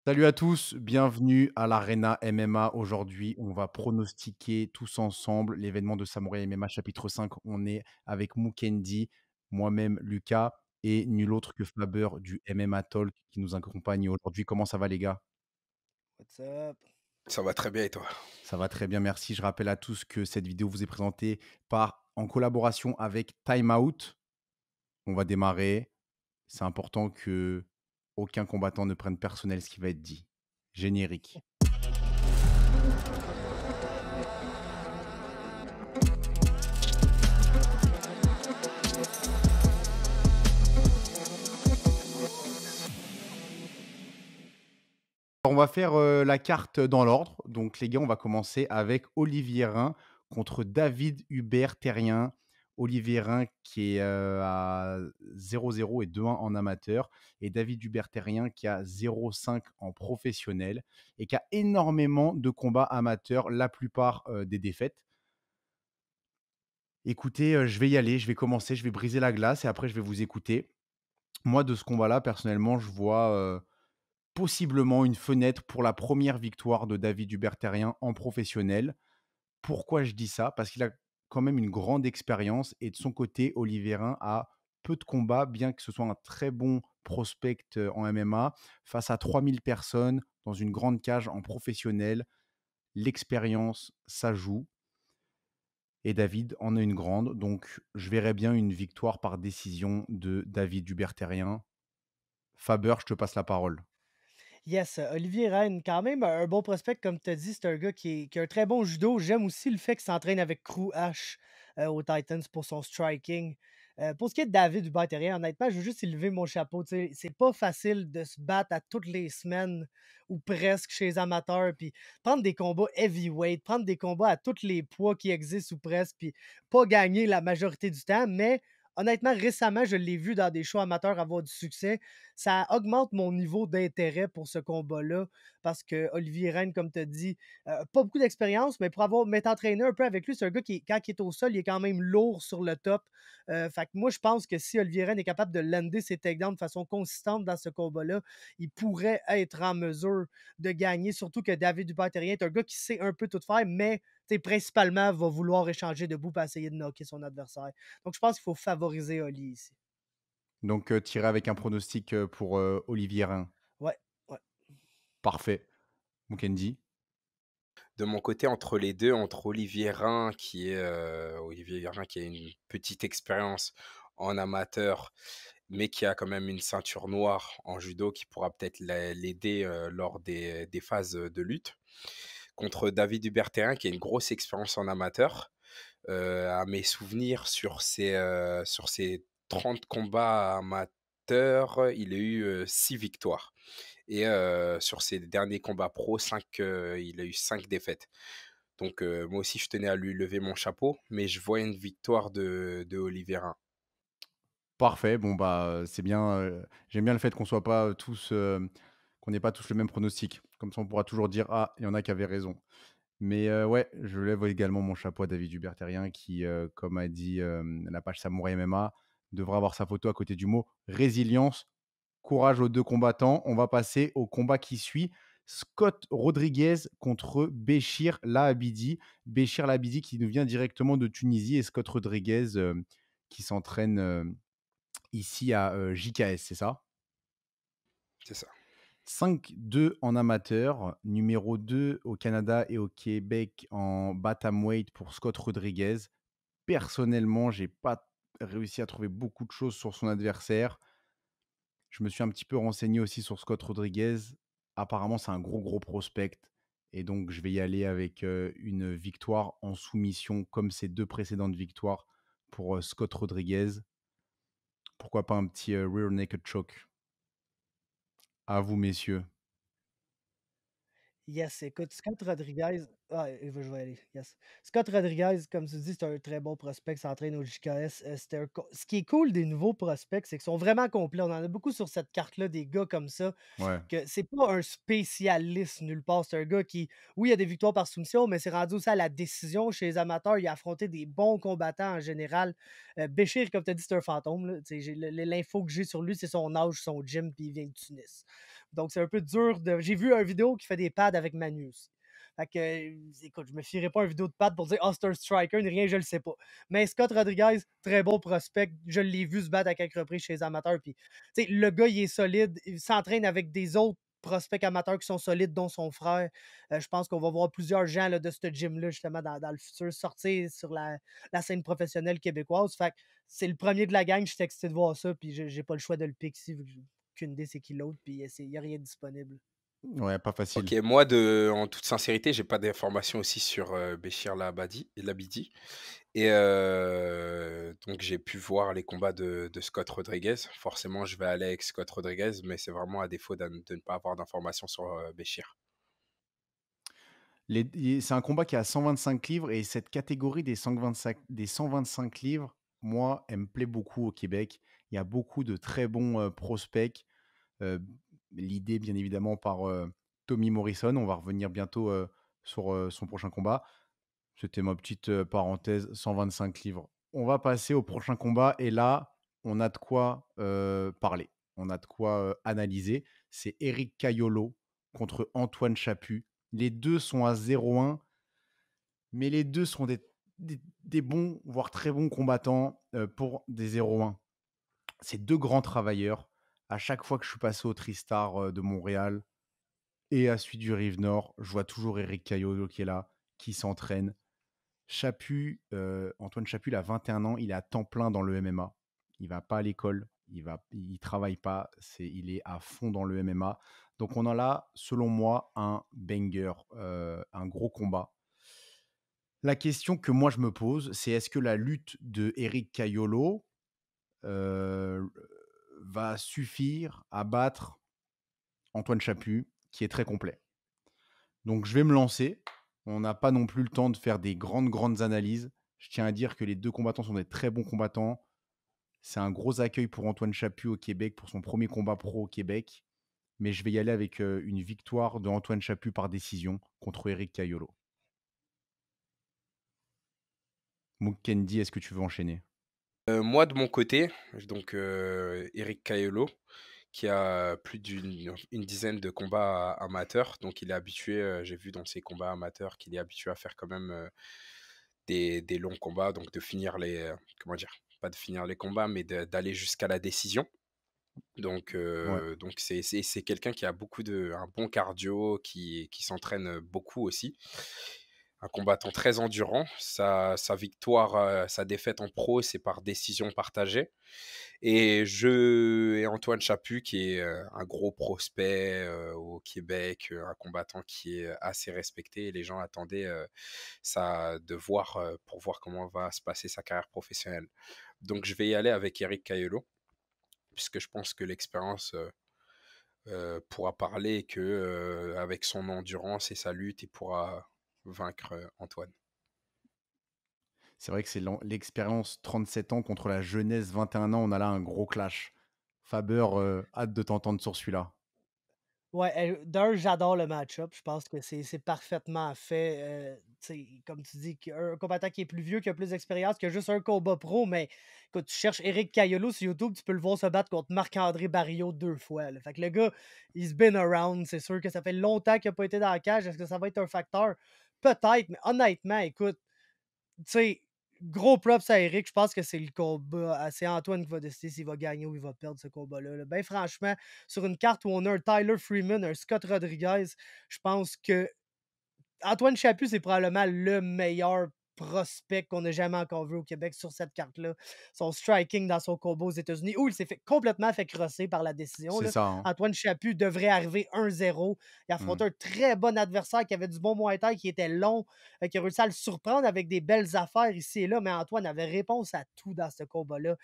Salut à tous, bienvenue à l'Arena MMA. Aujourd'hui, on va pronostiquer tous ensemble l'événement de Samouraï MMA chapitre 5. On est avec Mukendi, moi-même Lucas et nul autre que Faber du MMA Talk qui nous accompagne aujourd'hui. Comment ça va les gars? What's up? Ça va très bien et toi? Ça va très bien, merci. Je rappelle à tous que cette vidéo vous est présentée en collaboration avec Time Out. On va démarrer. C'est important que aucun combattant ne prenne personnel ce qui va être dit. Générique. On va faire, la carte dans l'ordre. Donc les gars, on va commencer avec Olivier Rhin contre David Hubert Terrien. Olivier Rhin qui est, à 0-0 et 2-1 en amateur et David Hubert Terrien qui a 0-5 en professionnel et qui a énormément de combats amateurs, la plupart, des défaites. Écoutez, je vais y aller, je vais commencer, je vais briser la glace et après je vais vous écouter. Moi, de ce combat-là, personnellement, je vois, possiblement une fenêtre pour la première victoire de David Hubert-Terrien en professionnel. Pourquoi je dis ça? Parce qu'il a quand même une grande expérience et de son côté, Olivier Rhin a peu de combats, bien que ce soit un très bon prospect, en MMA. Face à 3 000 personnes, dans une grande cage en professionnel, l'expérience, ça joue et David en a une grande, donc je verrais bien une victoire par décision de David Hubert-Terrien. Faber, je te passe la parole. Yes, Olivier Rennes, quand même un bon prospect, comme tu as dit, c'est un gars qui a un très bon judo. J'aime aussi le fait qu'il s'entraîne avec Crew H aux Titans pour son striking. Pour ce qui est de David Hubert-Terrien, honnêtement, je veux juste y lever mon chapeau. Tu sais, c'est pas facile de se battre à toutes les semaines ou presque chez les amateurs, puis prendre des combats heavyweight, prendre des combats à tous les poids qui existent ou presque, puis pas gagner la majorité du temps. Mais honnêtement, récemment, je l'ai vu dans des shows amateurs avoir du succès. Ça augmente mon niveau d'intérêt pour ce combat-là parce que Olivier Rennes, comme tu as dit, pas beaucoup d'expérience, mais pour m'être entraîné un peu avec lui, c'est un gars qui, quand il est au sol, il est quand même lourd sur le top. Fait que moi, je pense que si Olivier Rennes est capable de lander ses takedowns de façon consistante dans ce combat-là, il pourrait être en mesure de gagner, surtout que David Dupont-Terrien est un gars qui sait un peu tout faire, mais principalement va vouloir échanger debout pour essayer de knocker son adversaire. Donc, je pense qu'il faut favoriser Oli ici. Donc, tu avec un pronostic, pour, Olivier Rhin. Ouais, ouais. Parfait. Mukendi? De mon côté, entre les 2, entre Olivier Rhin qui a une petite expérience en amateur, mais qui a quand même une ceinture noire en judo qui pourra peut-être l'aider, lors des phases, de lutte. Contre David Hubert-Terrien qui a une grosse expérience en amateur. À mes souvenirs sur ses 30 combats amateurs, il a eu, 6 victoires et sur ses derniers combats pro, 5, il a eu 5 défaites. Donc moi aussi je tenais à lui lever mon chapeau, mais je vois une victoire de Olivier Rhin. Parfait. Bon, bah, c'est bien, j'aime bien le fait qu'on soit pas, tous, qu'on n'ait pas tous le même pronostic. Comme ça, on pourra toujours dire: «Ah, il y en a qui avaient raison». Mais, ouais, je lève également mon chapeau à David Hubert-Terrien qui, comme a dit, la page Samouraï MMA, devra avoir sa photo à côté du mot résilience. Courage aux 2 combattants. On va passer au combat qui suit. Scott Rodriguez contre Béchir Lahabidi. Béchir Lahabidi qui nous vient directement de Tunisie et Scott Rodriguez, qui s'entraîne, ici à, JKS, c'est ça? C'est ça. 5-2 en amateur, numéro 2 au Canada et au Québec en bantamweight pour Scott Rodriguez. Personnellement, j'ai pas réussi à trouver beaucoup de choses sur son adversaire. Je me suis un petit peu renseigné aussi sur Scott Rodriguez. Apparemment, c'est un gros, gros prospect et donc je vais y aller avec, une victoire en soumission comme ses 2 précédentes victoires pour, Scott Rodriguez. Pourquoi pas un petit, rear naked choke? À vous messieurs. Yes, écoute, Scott Rodriguez je vais aller, yes. Scott Rodriguez, comme tu dis, c'est un très bon prospect qui s'entraîne au JKS. Ce qui est cool des nouveaux prospects, c'est qu'ils sont vraiment complets. On en a beaucoup sur cette carte-là, des gars comme ça, Ouais. que c'est pas un spécialiste nulle part. C'est un gars qui, oui, il a des victoires par soumission, mais c'est rendu aussi à la décision chez les amateurs. Il a affronté des bons combattants en général. Béchir, comme tu as dit, c'est un fantôme, là. Tu sais, l'info que j'ai sur lui, c'est son âge, son gym, puis il vient de Tunis. Donc, c'est un peu dur de. J'ai vu une vidéo qui fait des pads avec Manu aussi. Fait que, écoute, je me fierais pas à une vidéo de pads pour dire, c'est un striker, ni rien, je le sais pas. Mais Scott Rodriguez, très bon prospect. Je l'ai vu se battre à quelques reprises chez les amateurs. Puis, le gars, il est solide. Il s'entraîne avec des autres prospects amateurs qui sont solides, dont son frère. Je pense qu'on va voir plusieurs gens là, de ce gym-là, justement, dans le futur, sortir sur la scène professionnelle québécoise. Fait que c'est le premier de la gang. Je suis excité de voir ça. Puis, j'ai pas le choix de le pick ici, vu que j'ai aucune idée c'est qui l'autre. Puis, il n'y a rien de disponible. Ouais, pas facile. Ok, moi, en toute sincérité, j'ai pas d'informations aussi sur Béchir Labidi. Et donc, j'ai pu voir les combats de Scott Rodriguez. Forcément, je vais aller avec Scott Rodriguez, mais c'est vraiment à défaut de ne pas avoir d'informations sur Béchir. C'est un combat qui est à 125 livres et cette catégorie des 125 livres, moi, elle me plaît beaucoup au Québec. Il y a beaucoup de très bons prospects. Euh, L'idée, bien évidemment, par Tommy Morrison. On va revenir bientôt sur son prochain combat. C'était ma petite parenthèse, 125 livres. On va passer au prochain combat et là, on a de quoi parler. On a de quoi analyser. C'est Eric Caiolo contre Antoine Chaput. Les deux sont à 0-1, mais les deux sont des bons, voire très bons combattants pour des 0-1. C'est deux grands travailleurs. À chaque fois que je suis passé au Tristar de Montréal et à celui du Rive Nord, je vois toujours Eric Caiolo qui est là, qui s'entraîne. Antoine Chaput, il a 21 ans, il est à temps plein dans le MMA. Il va pas à l'école, il travaille pas, il est à fond dans le MMA. Donc on a là, selon moi, un banger, un gros combat. La question que moi je me pose, c'est est-ce que la lutte de Eric Caiolo va suffire à battre Antoine Chaput, qui est très complet. Donc je vais me lancer. On n'a pas non plus le temps de faire des grandes analyses. Je tiens à dire que les deux combattants sont des très bons combattants. C'est un gros accueil pour Antoine Chaput au Québec, pour son premier combat pro au Québec. Mais je vais y aller avec une victoire de Antoine Chaput par décision contre Eric Caiolo. Mukendi, est-ce que tu veux enchaîner? Moi, de mon côté, donc Eric Caiolo, qui a plus d'une dizaine de combats amateurs. Donc, il est habitué, j'ai vu dans ses combats amateurs qu'il est habitué à faire quand même des longs combats, donc de finir comment dire, pas de finir les combats, mais d'aller jusqu'à la décision. Donc, Ouais. c'est quelqu'un qui a un bon cardio, qui s'entraîne beaucoup aussi. Un combattant très endurant. Sa victoire, sa défaite en pro, c'est par décision partagée. Et Antoine Chaput, qui est un gros prospect au Québec, un combattant qui est assez respecté. Et les gens attendaient ça pour voir comment va se passer sa carrière professionnelle. Donc, je vais y aller avec Eric Caiolo, puisque je pense que l'expérience pourra parler et que avec son endurance et sa lutte, il pourra vaincre Antoine. C'est vrai que c'est l'expérience 37 ans contre la jeunesse 21 ans. On a là un gros clash. Faber, hâte de t'entendre sur celui-là. Ouais, d'un, j'adore le match-up. Je pense que c'est parfaitement fait. Tu sais, comme tu dis, un combattant qui est plus vieux, qui a plus d'expérience, qui a juste un combat pro, mais quand tu cherches Eric Caiolo sur YouTube, tu peux le voir se battre contre Marc-André Barriot 2 fois, là. Fait que le gars, he's been around. C'est sûr que ça fait longtemps qu'il n'a pas été dans la cage. Est-ce que ça va être un facteur? Peut-être, mais honnêtement, écoute, tu sais, gros props à Eric. Je pense que c'est le combat. C'est Antoine qui va décider s'il va gagner ou il va perdre ce combat-là. Ben, franchement, sur une carte où on a un Tyler Freeman, un Scott Rodriguez, je pense que Antoine Chaput, c'est probablement le meilleur prospect qu'on a jamais encore vu au Québec sur cette carte-là. Son striking dans son combat aux États-Unis, où il s'est complètement fait crosser par la décision, C'est là. ça, hein. Antoine Chaput devrait arriver 1-0. Il Hmm. affrontait un très bon adversaire qui avait du bon Muay Thai, qui était long, qui a réussi à le surprendre avec des belles affaires ici et là, mais Antoine avait réponse à tout dans ce combat-là.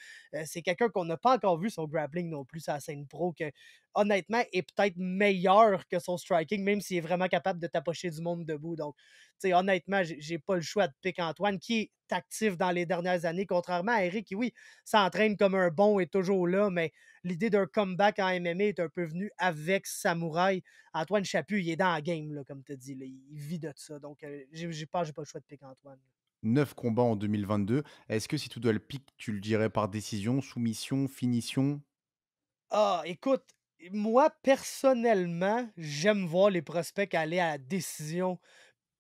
C'est quelqu'un qu'on n'a pas encore vu son grappling non plus sur la scène pro, que honnêtement, est peut-être meilleur que son striking, même s'il est vraiment capable de tapocher du monde debout. Donc, tu sais, honnêtement, j'ai pas le choix de pick Antoine, qui est actif dans les dernières années, contrairement à Eric, qui, oui, s'entraîne comme un bon, est toujours là, mais l'idée d'un comeback en MMA est un peu venue avec Samouraï. Antoine Chaput, il est dans la game, là, comme tu as dit, là, il vit de ça. Donc, j'ai pas le choix de pick Antoine. 9 combats en 2022. Est-ce que si tu dois le pick, tu le dirais par décision, soumission, finition? Ah, écoute, Moi, personnellement, j'aime voir les prospects aller à la décision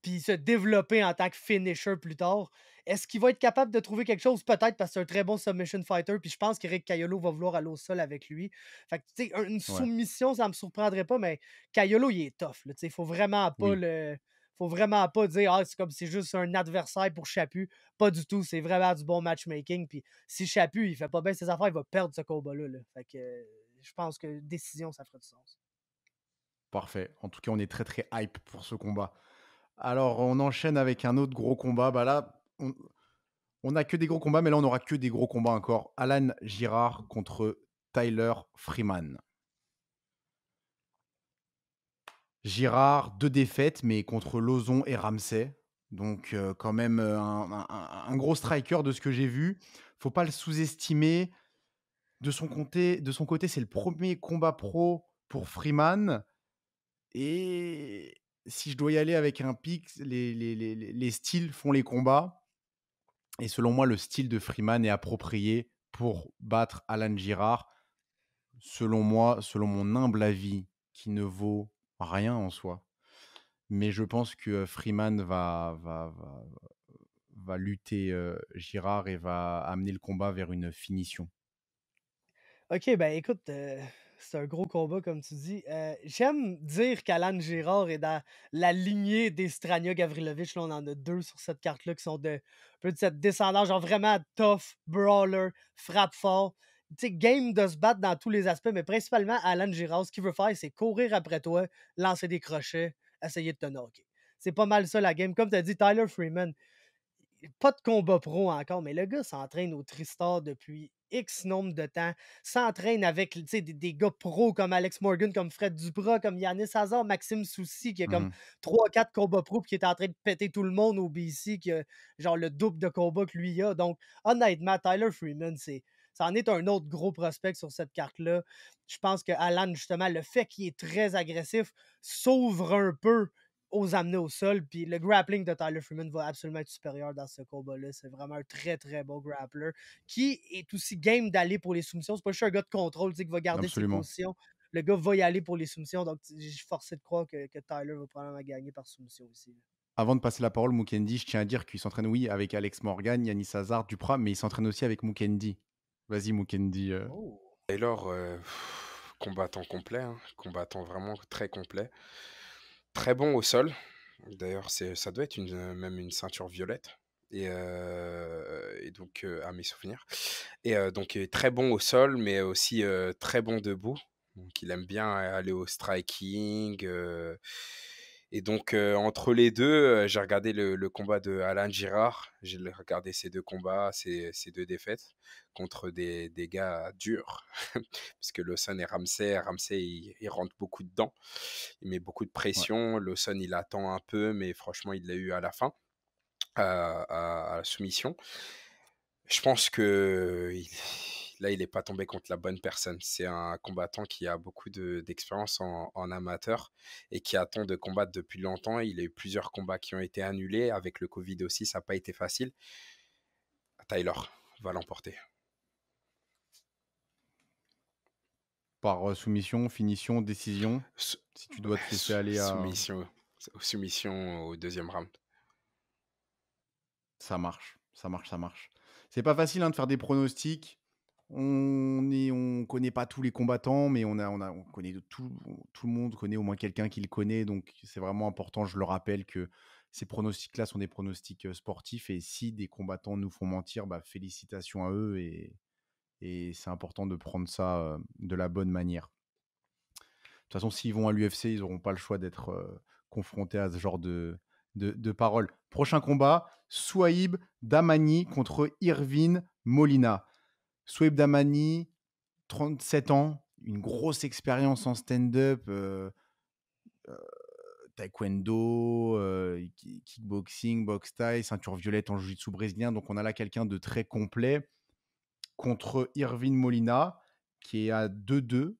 puis se développer en tant que finisher plus tard. Est-ce qu'il va être capable de trouver quelque chose? Peut-être parce que c'est un très bon submission fighter, puis je pense qu'Eric Caiolo va vouloir aller au sol avec lui. Fait que, tu sais, une Ouais, soumission, ça me surprendrait pas, mais Caiolo, il est tough, là, tu sais, oui. faut vraiment pas dire: «Ah, c'est comme c'est juste un adversaire pour Chaput». Pas du tout, c'est vraiment du bon matchmaking, puis si Chaput, il fait pas bien ses affaires, il va perdre ce combat-là, là. Fait que, je pense que décision, ça ferait du sens. Parfait. En tout cas, on est très, très hype pour ce combat. Alors, on enchaîne avec un autre gros combat. Bah là, on a que des gros combats, mais là, on aura que des gros combats encore. Alan Girard contre Tyler Freeman. Girard, 2 défaites, mais contre Lauzon et Ramsey. Donc, quand même, un gros striker de ce que j'ai vu. Faut pas le sous-estimer. De son côté, c'est le premier combat pro pour Freeman. Et si je dois y aller avec un pic, les styles font les combats. Et selon moi, le style de Freeman est approprié pour battre Alan Girard. Selon moi, selon mon humble avis, qui ne vaut rien en soi. Mais je pense que Freeman va lutter Girard et va amener le combat vers une finition. OK, ben, écoute, c'est un gros combat comme tu dis. J'aime dire qu'Alan Girard est dans la lignée des Strania Gavrilovic. Là, on en a 2 sur cette carte-là qui sont de un peu de cette descendance, genre vraiment tough, brawler, frappe fort. Tu sais, game de se battre dans tous les aspects, mais principalement Alan Girard, ce qu'il veut faire, c'est courir après toi, lancer des crochets, essayer de te knocker. C'est pas mal ça la game. Comme tu as dit, Tyler Freeman, pas de combat pro encore, mais le gars s'entraîne au Tristar depuis X nombre de temps, s'entraîne avec, tu sais, des gars pros comme Alex Morgan, comme Fred Duprat, comme Yannis Hazard, Maxime Soucy, qui a comme Mmh. 3 4 combats pro, puis qui est en train de péter tout le monde au BC, qui a genre le double de combats que lui a. Donc, honnêtement, Tyler Freeman, ça en est un autre gros prospect sur cette carte-là. Je pense que Alan, justement, le fait qu'il est très agressif, s'ouvre un peu aux amener au sol. Puis le grappling de Tyler Freeman va absolument être supérieur dans ce combat-là. C'est vraiment un très, très bon grappler qui est aussi game d'aller pour les soumissions. C'est pas juste un gars de contrôle qui va garder ses Absolument. positions. Le gars va y aller pour les soumissions. Donc, je suis forcé de croire que Tyler va probablement gagner par soumission aussi, là. Avant de passer la parole, Mukendi, je tiens à dire qu'il s'entraîne, oui, avec Alex Morgan, Yannis Hazard, Duprat, mais il s'entraîne aussi avec Mukendi. Vas-y, Mukendi. Oh! Taylor, combattant complet, hein, combattant vraiment très complet. Très bon au sol. D'ailleurs, ça doit être même une ceinture violette. Et donc, à mes souvenirs. Donc, très bon au sol, mais aussi très bon debout. Donc, il aime bien aller au striking. Et donc, entre les deux, j'ai regardé le combat de Alan Girard. J'ai regardé ces deux combats, ces deux défaites contre des gars durs. Puisque Lawson et Ramsey, il rentre beaucoup dedans. Il met beaucoup de Ouais, pression. Lawson, il attend un peu, mais franchement, il l'a eu à la fin, à la soumission. Je pense que là, il n'est pas tombé contre la bonne personne. C'est un combattant qui a beaucoup d'expérience en amateur et qui attend de combattre depuis longtemps. Il a eu plusieurs combats qui ont été annulés. Avec le Covid aussi, ça n'a pas été facile. Tyler va l'emporter. par soumission, finition, décision, Sou- si tu dois te laisser sou- aller à. Soumission, soumission au deuxième round. Ça marche, ça marche, ça marche. C'est pas facile hein, de faire des pronostics. On connaît pas tous les combattants, mais on connaît tout le monde connaît au moins quelqu'un qui le connaît. Donc c'est vraiment important. Je le rappelle que ces pronostics-là sont des pronostics sportifs. Et si des combattants nous font mentir, bah, félicitations à eux. Et c'est important de prendre ça de la bonne manière. De toute façon, s'ils vont à l'UFC, ils n'auront pas le choix d'être confrontés à ce genre de paroles. Prochain combat, Souaib Damani contre Irvine Molina. Souaib Damani, 37 ans, une grosse expérience en stand-up, taekwondo, kickboxing, boxe thaï, ceinture violette en jiu-jitsu brésilien. Donc on a là quelqu'un de très complet contre Irvine Molina, qui est à 2-2.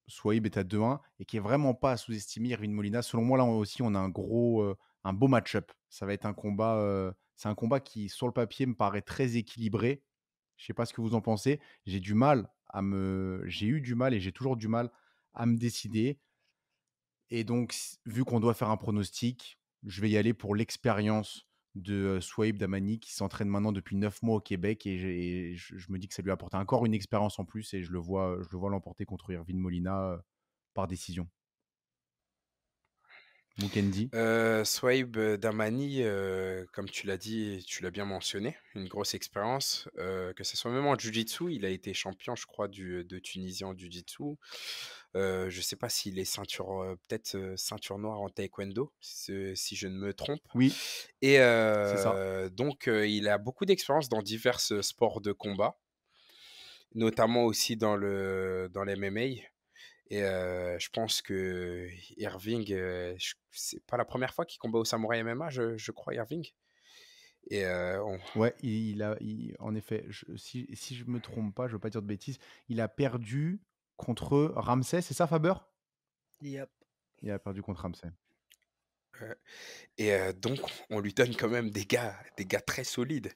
Souaib est à 2-1 et qui est vraiment pas à sous-estimer. Irvine Molina, selon moi, là aussi, on a un beau match-up. Ça va être un combat. C'est un combat qui, sur le papier, me paraît très équilibré. Je sais pas ce que vous en pensez. J'ai eu du mal et j'ai toujours du mal à me décider. Et donc, vu qu'on doit faire un pronostic, je vais y aller pour l'expérience de Souaib Damani qui s'entraîne maintenant depuis 9 mois au Québec et je me dis que ça lui apporte encore une expérience en plus et je le vois l'emporter contre Irvine Molina par décision. Mukendi. Souaib, Damani, comme tu l'as dit, tu l'as bien mentionné, une grosse expérience, que ce soit même en jiu-jitsu, il a été champion, je crois, de Tunisie en jiu-jitsu. Je sais pas s'il est ceinture, peut-être, ceinture noire en taekwondo, si je ne me trompe Oui, et c'est ça. donc il a beaucoup d'expérience dans divers, sports de combat, notamment aussi dans l'MMA et je pense que Irving, c'est pas la première fois qu'il combat au Samouraï MMA, je crois, Irving et on Ouais, en effet, si je me trompe pas, je veux pas dire de bêtises, il a perdu contre Ramsey, c'est ça Faber? Yep. Il a perdu contre Ramsey. heu et donc on lui donne quand même des gars très solides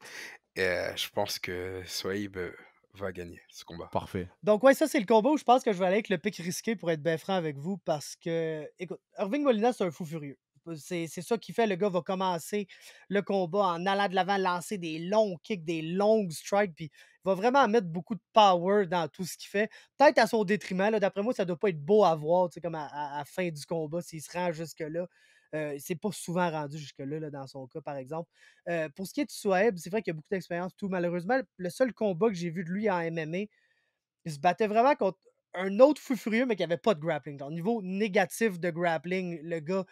et je pense que Souaib, va gagner ce combat. Parfait. Donc, ouais, ça, c'est le combat où je pense que je vais aller avec le pic risqué pour être bien franc avec vous parce que, écoute, Irving Molina, c'est un fou furieux. C'est ça qui fait, le gars va commencer le combat en allant de l'avant, lancer des longs kicks, des longues strikes, puis il va vraiment mettre beaucoup de power dans tout ce qu'il fait. Peut-être à son détriment, là, d'après moi, ça doit pas être beau à voir, tu sais, comme à la fin du combat, s'il se rend jusque-là. C'est pas souvent rendu jusque-là, là, dans son cas, par exemple. Pour ce qui est de Souhaib, c'est vrai qu'il a beaucoup d'expérience, tout. Malheureusement, le seul combat que j'ai vu de lui en MMA, il se battait vraiment contre un autre fou furieux, mais qui avait pas de grappling. Au niveau négatif de grappling, le gars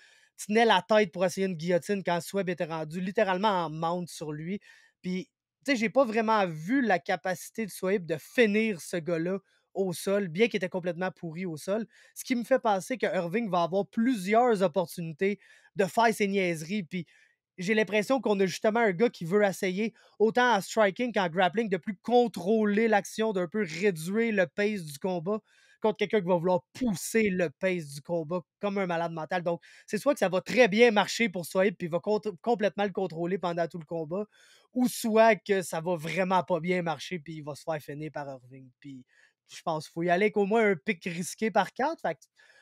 tenait la tête pour essayer une guillotine quand Sweb était rendu littéralement en mount sur lui. Puis, tu sais, j'ai pas vraiment vu la capacité de Sweb de finir ce gars-là au sol, bien qu'il était complètement pourri au sol. Ce qui me fait penser que Irving va avoir plusieurs opportunités de faire ses niaiseries. Puis, j'ai l'impression qu'on a justement un gars qui veut essayer autant en striking qu'en grappling, de plus contrôler l'action, d'un peu réduire le pace du combat contre quelqu'un qui va vouloir pousser le pace du combat comme un malade mental. Donc, c'est soit que ça va très bien marcher pour Sohaib, puis il va complètement le contrôler pendant tout le combat, ou soit que ça va vraiment pas bien marcher, puis il va se faire finir par Irving. Puis, je pense qu'il faut y aller avec au moins un pic risqué par carte. Fait que,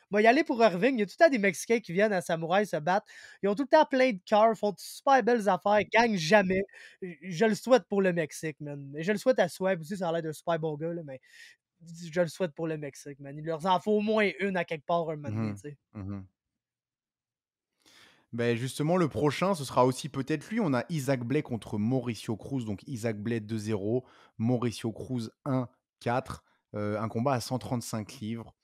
moi, y aller pour Irving. Il y a tout le temps des Mexicains qui viennent à Samouraï se battre. Ils ont tout le temps plein de cœur, font de super belles affaires, gagnent jamais. Je le souhaite pour le Mexique, man. Et je le souhaite à Swag aussi, ça a l'air d'un super bon gars, là, mais je le souhaite pour le Mexique, man. Il leur en faut au moins une à quelque part un moment donné, Mmh tu sais. mh. Mmh. Beh, justement, le prochain, ce sera aussi peut-être lui. On a Isaac Blay contre Mauricio Cruz, donc Isaac Blay 2-0, Mauricio Cruz 1-4, un combat à 135 livres.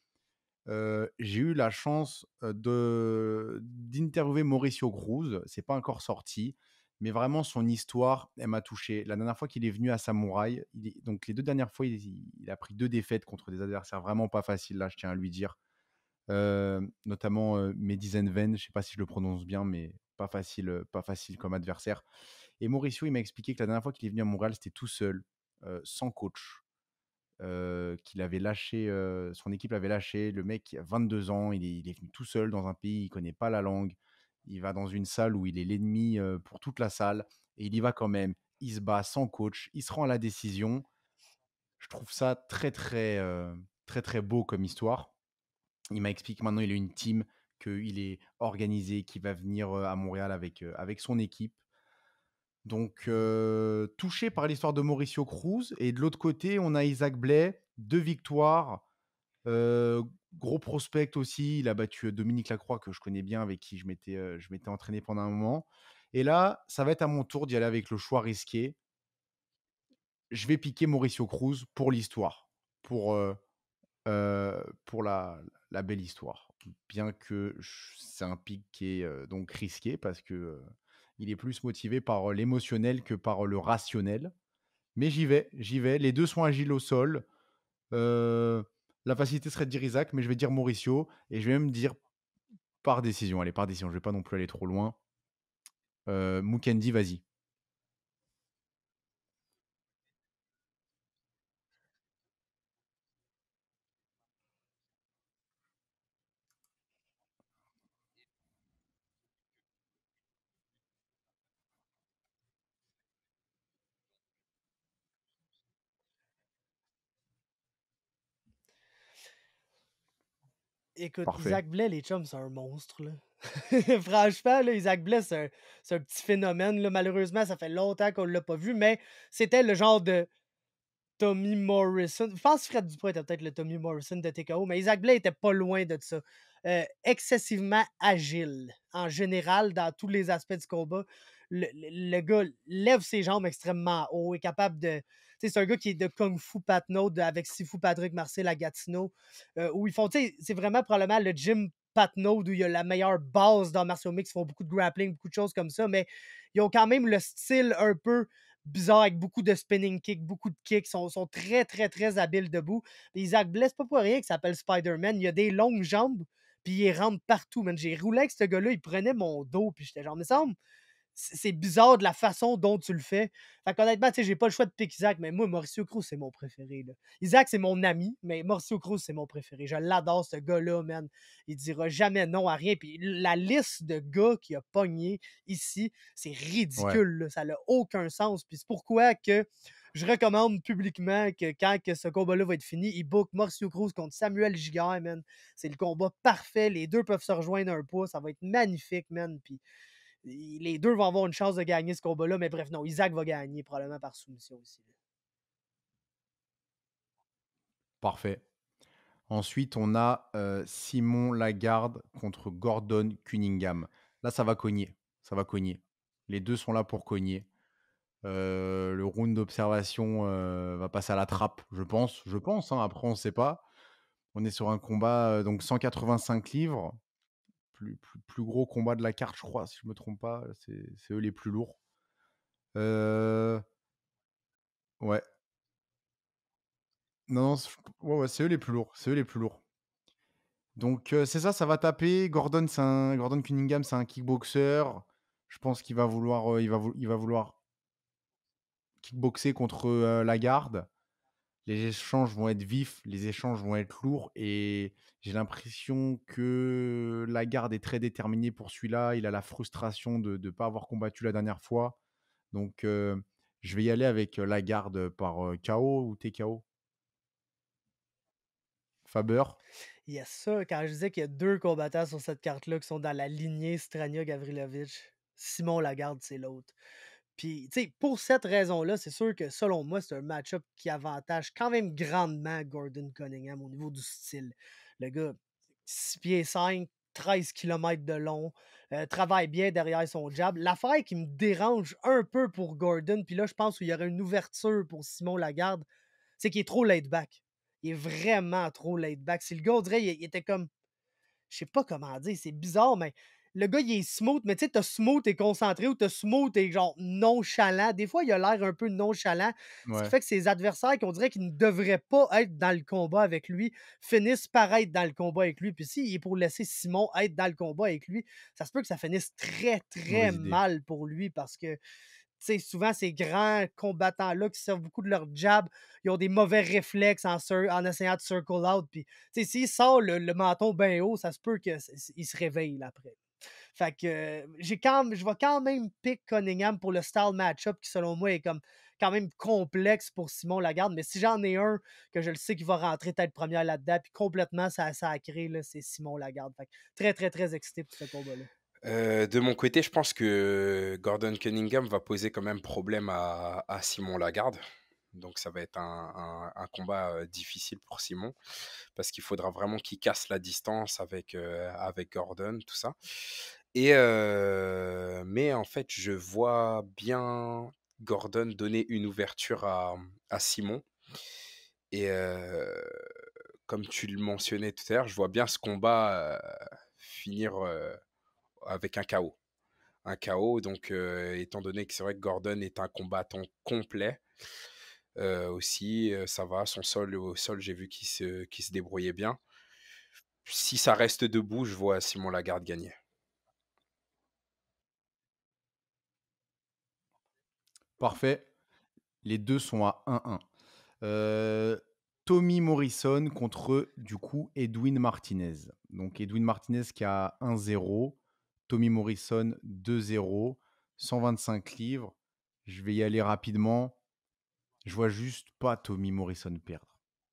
J'ai eu la chance, d'interviewer Mauricio Cruz, c'est pas encore sorti, mais vraiment son histoire, elle m'a touché. La dernière fois qu'il est venu à Samouraï, donc les 2 dernières fois, il a pris 2 défaites contre des adversaires vraiment pas faciles, là, je tiens à lui dire. Notamment, Mehdi Zenven, je sais pas si je le prononce bien, mais pas facile comme adversaire. Et Mauricio, il m'a expliqué que la dernière fois qu'il est venu à Montréal, c'était tout seul, sans coach, qu'il avait lâché, son équipe l'avait lâché. Le mec, il a 22 ans, il est venu tout seul dans un pays, il connaît pas la langue. Il va dans une salle où il est l'ennemi, pour toute la salle et il y va quand même. Il se bat sans coach, il se rend à la décision. Je trouve ça très, très, très, très beau comme histoire. Il m'a expliqué que maintenant il a une team, qu'il est organisé, qu'il va venir, à Montréal avec son équipe. Donc, touché par l'histoire de Mauricio Cruz et de l'autre côté, on a Isaac Blay, 2 victoires, heu, gros prospect aussi. Il a battu, Dominique Lacroix que je connais bien, avec qui je m'étais entraîné pendant un moment et là, ça va être à mon tour d'y aller avec le choix risqué. Je vais piquer Mauricio Cruz pour l'histoire, pour, pour la belle histoire. Bien que c'est un pic qui est, donc risqué parce que, il est plus motivé par, l'émotionnel que par le rationnel. Mais j'y vais. Les 2 sont agiles au sol. Heu, la facilité serait de dire Isaac, mais je vais dire Mauricio et je vais même dire par décision. Allez, par décision, je vais pas non plus aller trop loin. Mukendi, vas-y. Écoute, Parfait. Isaac Blais, les chums, c'est un monstre, là. Franchement, là, Isaac Blais, c'est un petit phénomène, là. Malheureusement, ça fait longtemps qu'on l'a pas vu, mais c'était le genre de Tommy Morrison. Je pense que Fred Duprat était peut-être le Tommy Morrison de TKO, mais Isaac Blais était pas loin de ça. Excessivement agile, en général, dans tous les aspects du combat. Le gars lève ses jambes extrêmement haut, est capable de. Tu sais, c'est un gars qui est de Kung Fu Patno avec Sifu Patrick Marcel à Gatineau, où ils font, tu sais, c'est vraiment probablement le gym Patno où il y a la meilleure base dans martial mix. Ils font beaucoup de grappling, beaucoup de choses comme ça, mais ils ont quand même le style un peu bizarre avec beaucoup de spinning kicks, beaucoup de kicks, sont très, très, très habiles debout. Puis Isaac Bless, pas pour rien qu'il s'appelle Spider-Man. Il a des longues jambes, puis il rentre partout, man. J'ai roulé avec ce gars-là, il prenait mon dos, puis j'étais genre, mais ça me c'est bizarre de la façon dont tu le fais. Fait qu'honnêtement, tu sais, j'ai pas le choix de pick Isaac, mais moi, Mauricio Cruz, c'est mon préféré, là. Isaac, c'est mon ami, mais Mauricio Cruz, c'est mon préféré. Je l'adore, ce gars-là, man. Il dira jamais non à rien. Puis la liste de gars qu'il a pogné ici, c'est Ouais. ridicule, là. Ça n'a aucun sens. Puis c'est pourquoi que je recommande publiquement que quand que ce combat-là va être fini, il book Mauricio Cruz contre Samuel Giguère, man. C'est le combat parfait. Les deux peuvent se rejoindre un pas. Ça va être magnifique, man. Puis les deux vont avoir une chance de gagner ce combat-là, mais bref, non, Isaac va gagner probablement par soumission aussi. Parfait. Ensuite, on a, Simon Lagarde contre Gordon Cunningham. Là, ça va cogner, ça va cogner. Les 2 sont là pour cogner. Le round d'observation, va passer à la trappe, je pense, hein, après on ne sait pas. On est sur un combat, donc 185 livres, plus gros combat de la carte, je crois, si je me trompe pas, c'est eux les plus lourds. Heu, ouais, non, non, ouais, ouais, c'est eux les plus lourds, c'est eux les plus lourds. Donc c'est ça, ça va taper. Gordon Cunningham, c'est un kickboxer. Je pense qu'il va vouloir, il va vouloir kickboxer contre, Lagarde. Les échanges vont être vifs, les échanges vont être lourds et j'ai l'impression que Lagarde est très déterminé pour celui-là. Il a la frustration de ne pas avoir combattu la dernière fois. Donc je vais y aller avec, Lagarde par, KO ou TKO? Faber? Yes, ça, quand je disais qu'il y a deux combattants sur cette carte-là qui sont dans la lignée Strania-Gavrilovic, Simon Lagarde, c'est l'autre. Puis, tu sais, pour cette raison-là, c'est sûr que selon moi, c'est un match-up qui avantage quand même grandement Gordon Cunningham au niveau du style. Le gars, 6 pieds 5, 13 kilomètres de long, travaille bien derrière son jab. L'affaire qui me dérange un peu pour Gordon, puis là, je pense qu'il y aurait une ouverture pour Simon Lagarde, c'est qu'il est trop laid back. Il est vraiment trop laid back. Si le gars, on dirait, il était comme je sais pas comment dire, c'est bizarre, mais le gars, il est smooth, mais tu sais, t'as smooth et concentré ou t'as smooth et genre nonchalant. Des fois, il a l'air un peu nonchalant, ce qui Ouais, fait que ses adversaires, qu'on dirait qu'ils ne devraient pas être dans le combat avec lui, finissent par être dans le combat avec lui. Puis s'il est pour laisser Simon être dans le combat avec lui, ça se peut que ça finisse très, très mauvaise idée. mal pour lui parce que sais, souvent, ces grands combattants-là qui servent beaucoup de leur jab, ils ont des mauvais réflexes en essayant de circle out. Puis, tu sais, s'il sort le menton bien haut, ça se peut qu'il se réveille là, après. Fait que je vais quand même pick Cunningham pour le style match-up qui, selon moi, est comme quand même complexe pour Simon Lagarde. Mais si j'en ai un que je le sais qu'il va rentrer tête première là-dedans, puis complètement ça a créé, là, c'est Simon Lagarde. Fait que très, très, très excité pour ce combat-là. De mon côté, je pense que Gordon Cunningham va poser quand même problème à Simon Lagarde. Donc ça va être un combat, difficile pour Simon, parce qu'il faudra vraiment qu'il casse la distance avec Gordon, tout ça. Mais en fait, je vois bien Gordon donner une ouverture à Simon et comme tu le mentionnais tout à l'heure, je vois bien ce combat, finir, avec un KO. Un KO, donc étant donné que c'est vrai que Gordon est un combattant complet, aussi, ça va, son sol au sol, j'ai vu qu'il se débrouillait bien. Si ça reste debout, je vois Simon Lagarde gagner. Parfait. Les 2 sont à 1-1. Tommy Morrison contre, du coup, Edwin Martinez. Donc Edwin Martinez qui a 1-0, Tommy Morrison 2-0, 125 livres. Je vais y aller rapidement. Je vois juste pas Tommy Morrison perdre.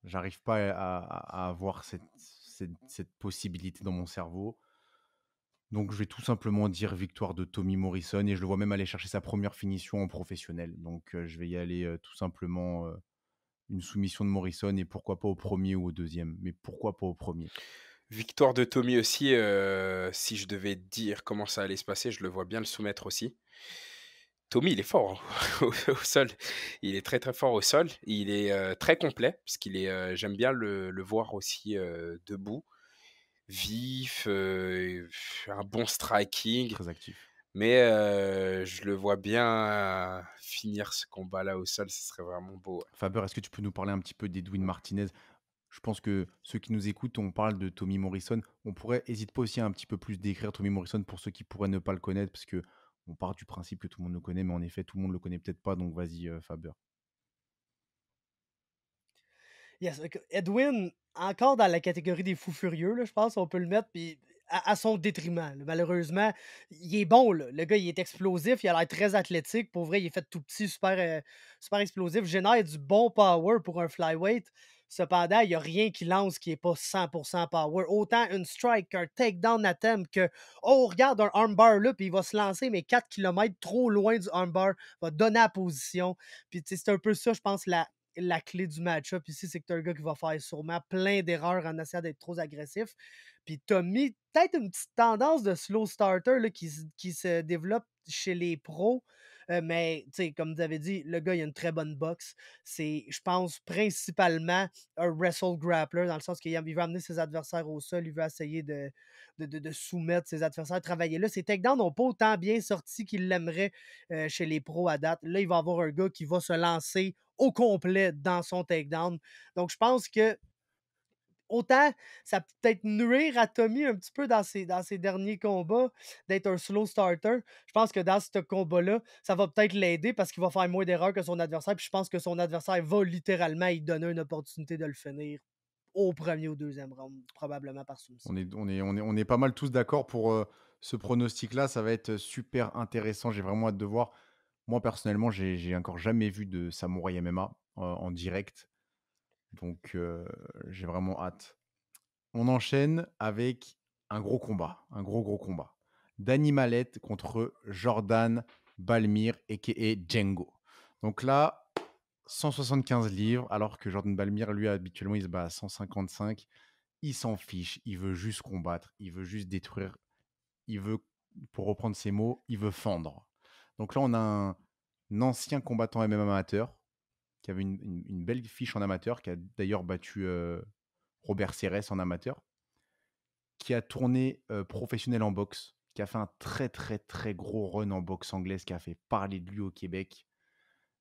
J'arrive pas à avoir cette cette possibilité dans mon cerveau. Donc je vais tout simplement dire victoire de Tommy Morrison et je le vois même aller chercher sa première finition en professionnel. Donc je vais y aller, tout simplement, une soumission de Morrison et pourquoi pas au premier ou au deuxième, mais pourquoi pas au premier. Victoire de Tommy aussi, si je devais dire comment ça allait se passer, je le vois bien le soumettre aussi. Tommy, il est fort, hein, au sol. Il est très, très fort au sol. Il est, très complet parce qu'il est, j'aime bien le voir aussi, debout, vif, un bon striking. Très actif. Mais, je le vois bien finir ce combat-là au sol, ce serait vraiment beau, ouais. Faber, est-ce que tu peux nous parler un petit peu d'Edwin Martinez? Je pense que ceux qui nous écoutent, on parle de Tommy Morrison. On pourrait, hésite pas aussi à un petit peu plus décrire Tommy Morrison pour ceux qui pourraient ne pas le connaître, parce que on part du principe que tout le monde le connaît, mais en effet, tout le monde le connaît peut-être pas. Donc vas-y, Faber. Yes, Edwin, encore dans la catégorie des fous furieux, là, je pense qu'on peut le mettre, puis à son détriment, là. Malheureusement, il est bon, là. Le gars, il est explosif, il a l'air très athlétique. Pour vrai, il est fait tout petit, super, super explosif, génère du bon power pour un flyweight. Cependant, il n'y a rien qui lance qui n'est pas 100% power. Autant une strike qu'un takedown attempt que, oh, regarde un armbar là, puis il va se lancer, mais 4 kilomètres trop loin du armbar, va donner la position. Puis, tu sais, c'est un peu ça, je pense, la clé du match-up ici, c'est que tu as un gars qui va faire sûrement plein d'erreurs en essayant d'être trop agressif. Puis tu as mis peut-être une petite tendance de slow starter là, qui se développe chez les pros. Mais comme vous avez dit, le gars, il a une très bonne boxe. C'est, je pense, principalement un wrestle grappler, dans le sens qu'il veut amener ses adversaires au sol, il veut essayer de soumettre ses adversaires, travailler là. Ses takedowns n'ont pas autant bien sorti qu'il l'aimerait chez les pros à date. Là, il va avoir un gars qui va se lancer au complet dans son takedown. Donc, je pense que autant ça peut peut-être nuire à Tommy un petit peu dans ses derniers combats d'être un slow starter. Je pense que dans ce combat-là, ça va peut-être l'aider parce qu'il va faire moins d'erreurs que son adversaire. Puis je pense que son adversaire va littéralement lui donner une opportunité de le finir au premier ou deuxième round, probablement par On soumission. est, on est, on est, on est pas mal tous d'accord pour ce pronostic-là. Ça va être super intéressant. J'ai vraiment hâte de voir. Moi, personnellement, j'ai encore jamais vu de Samouraï MMA en direct. Donc, j'ai vraiment hâte. On enchaîne avec un gros combat, un gros combat. Dani Malette contre Jordan Balmir, a.k.a. Django. Donc là, 175 livres, alors que Jordan Balmir, lui, habituellement, il se bat à 155. Il s'en fiche, il veut juste combattre, il veut juste détruire, il veut, pour reprendre ses mots, il veut fendre. Donc là, on a un ancien combattant MMA amateur qui avait une belle fiche en amateur, qui a d'ailleurs battu Robert Ceres en amateur, qui a tourné professionnel en boxe, qui a fait un très très très gros run en boxe anglaise, qui a fait parler de lui au Québec.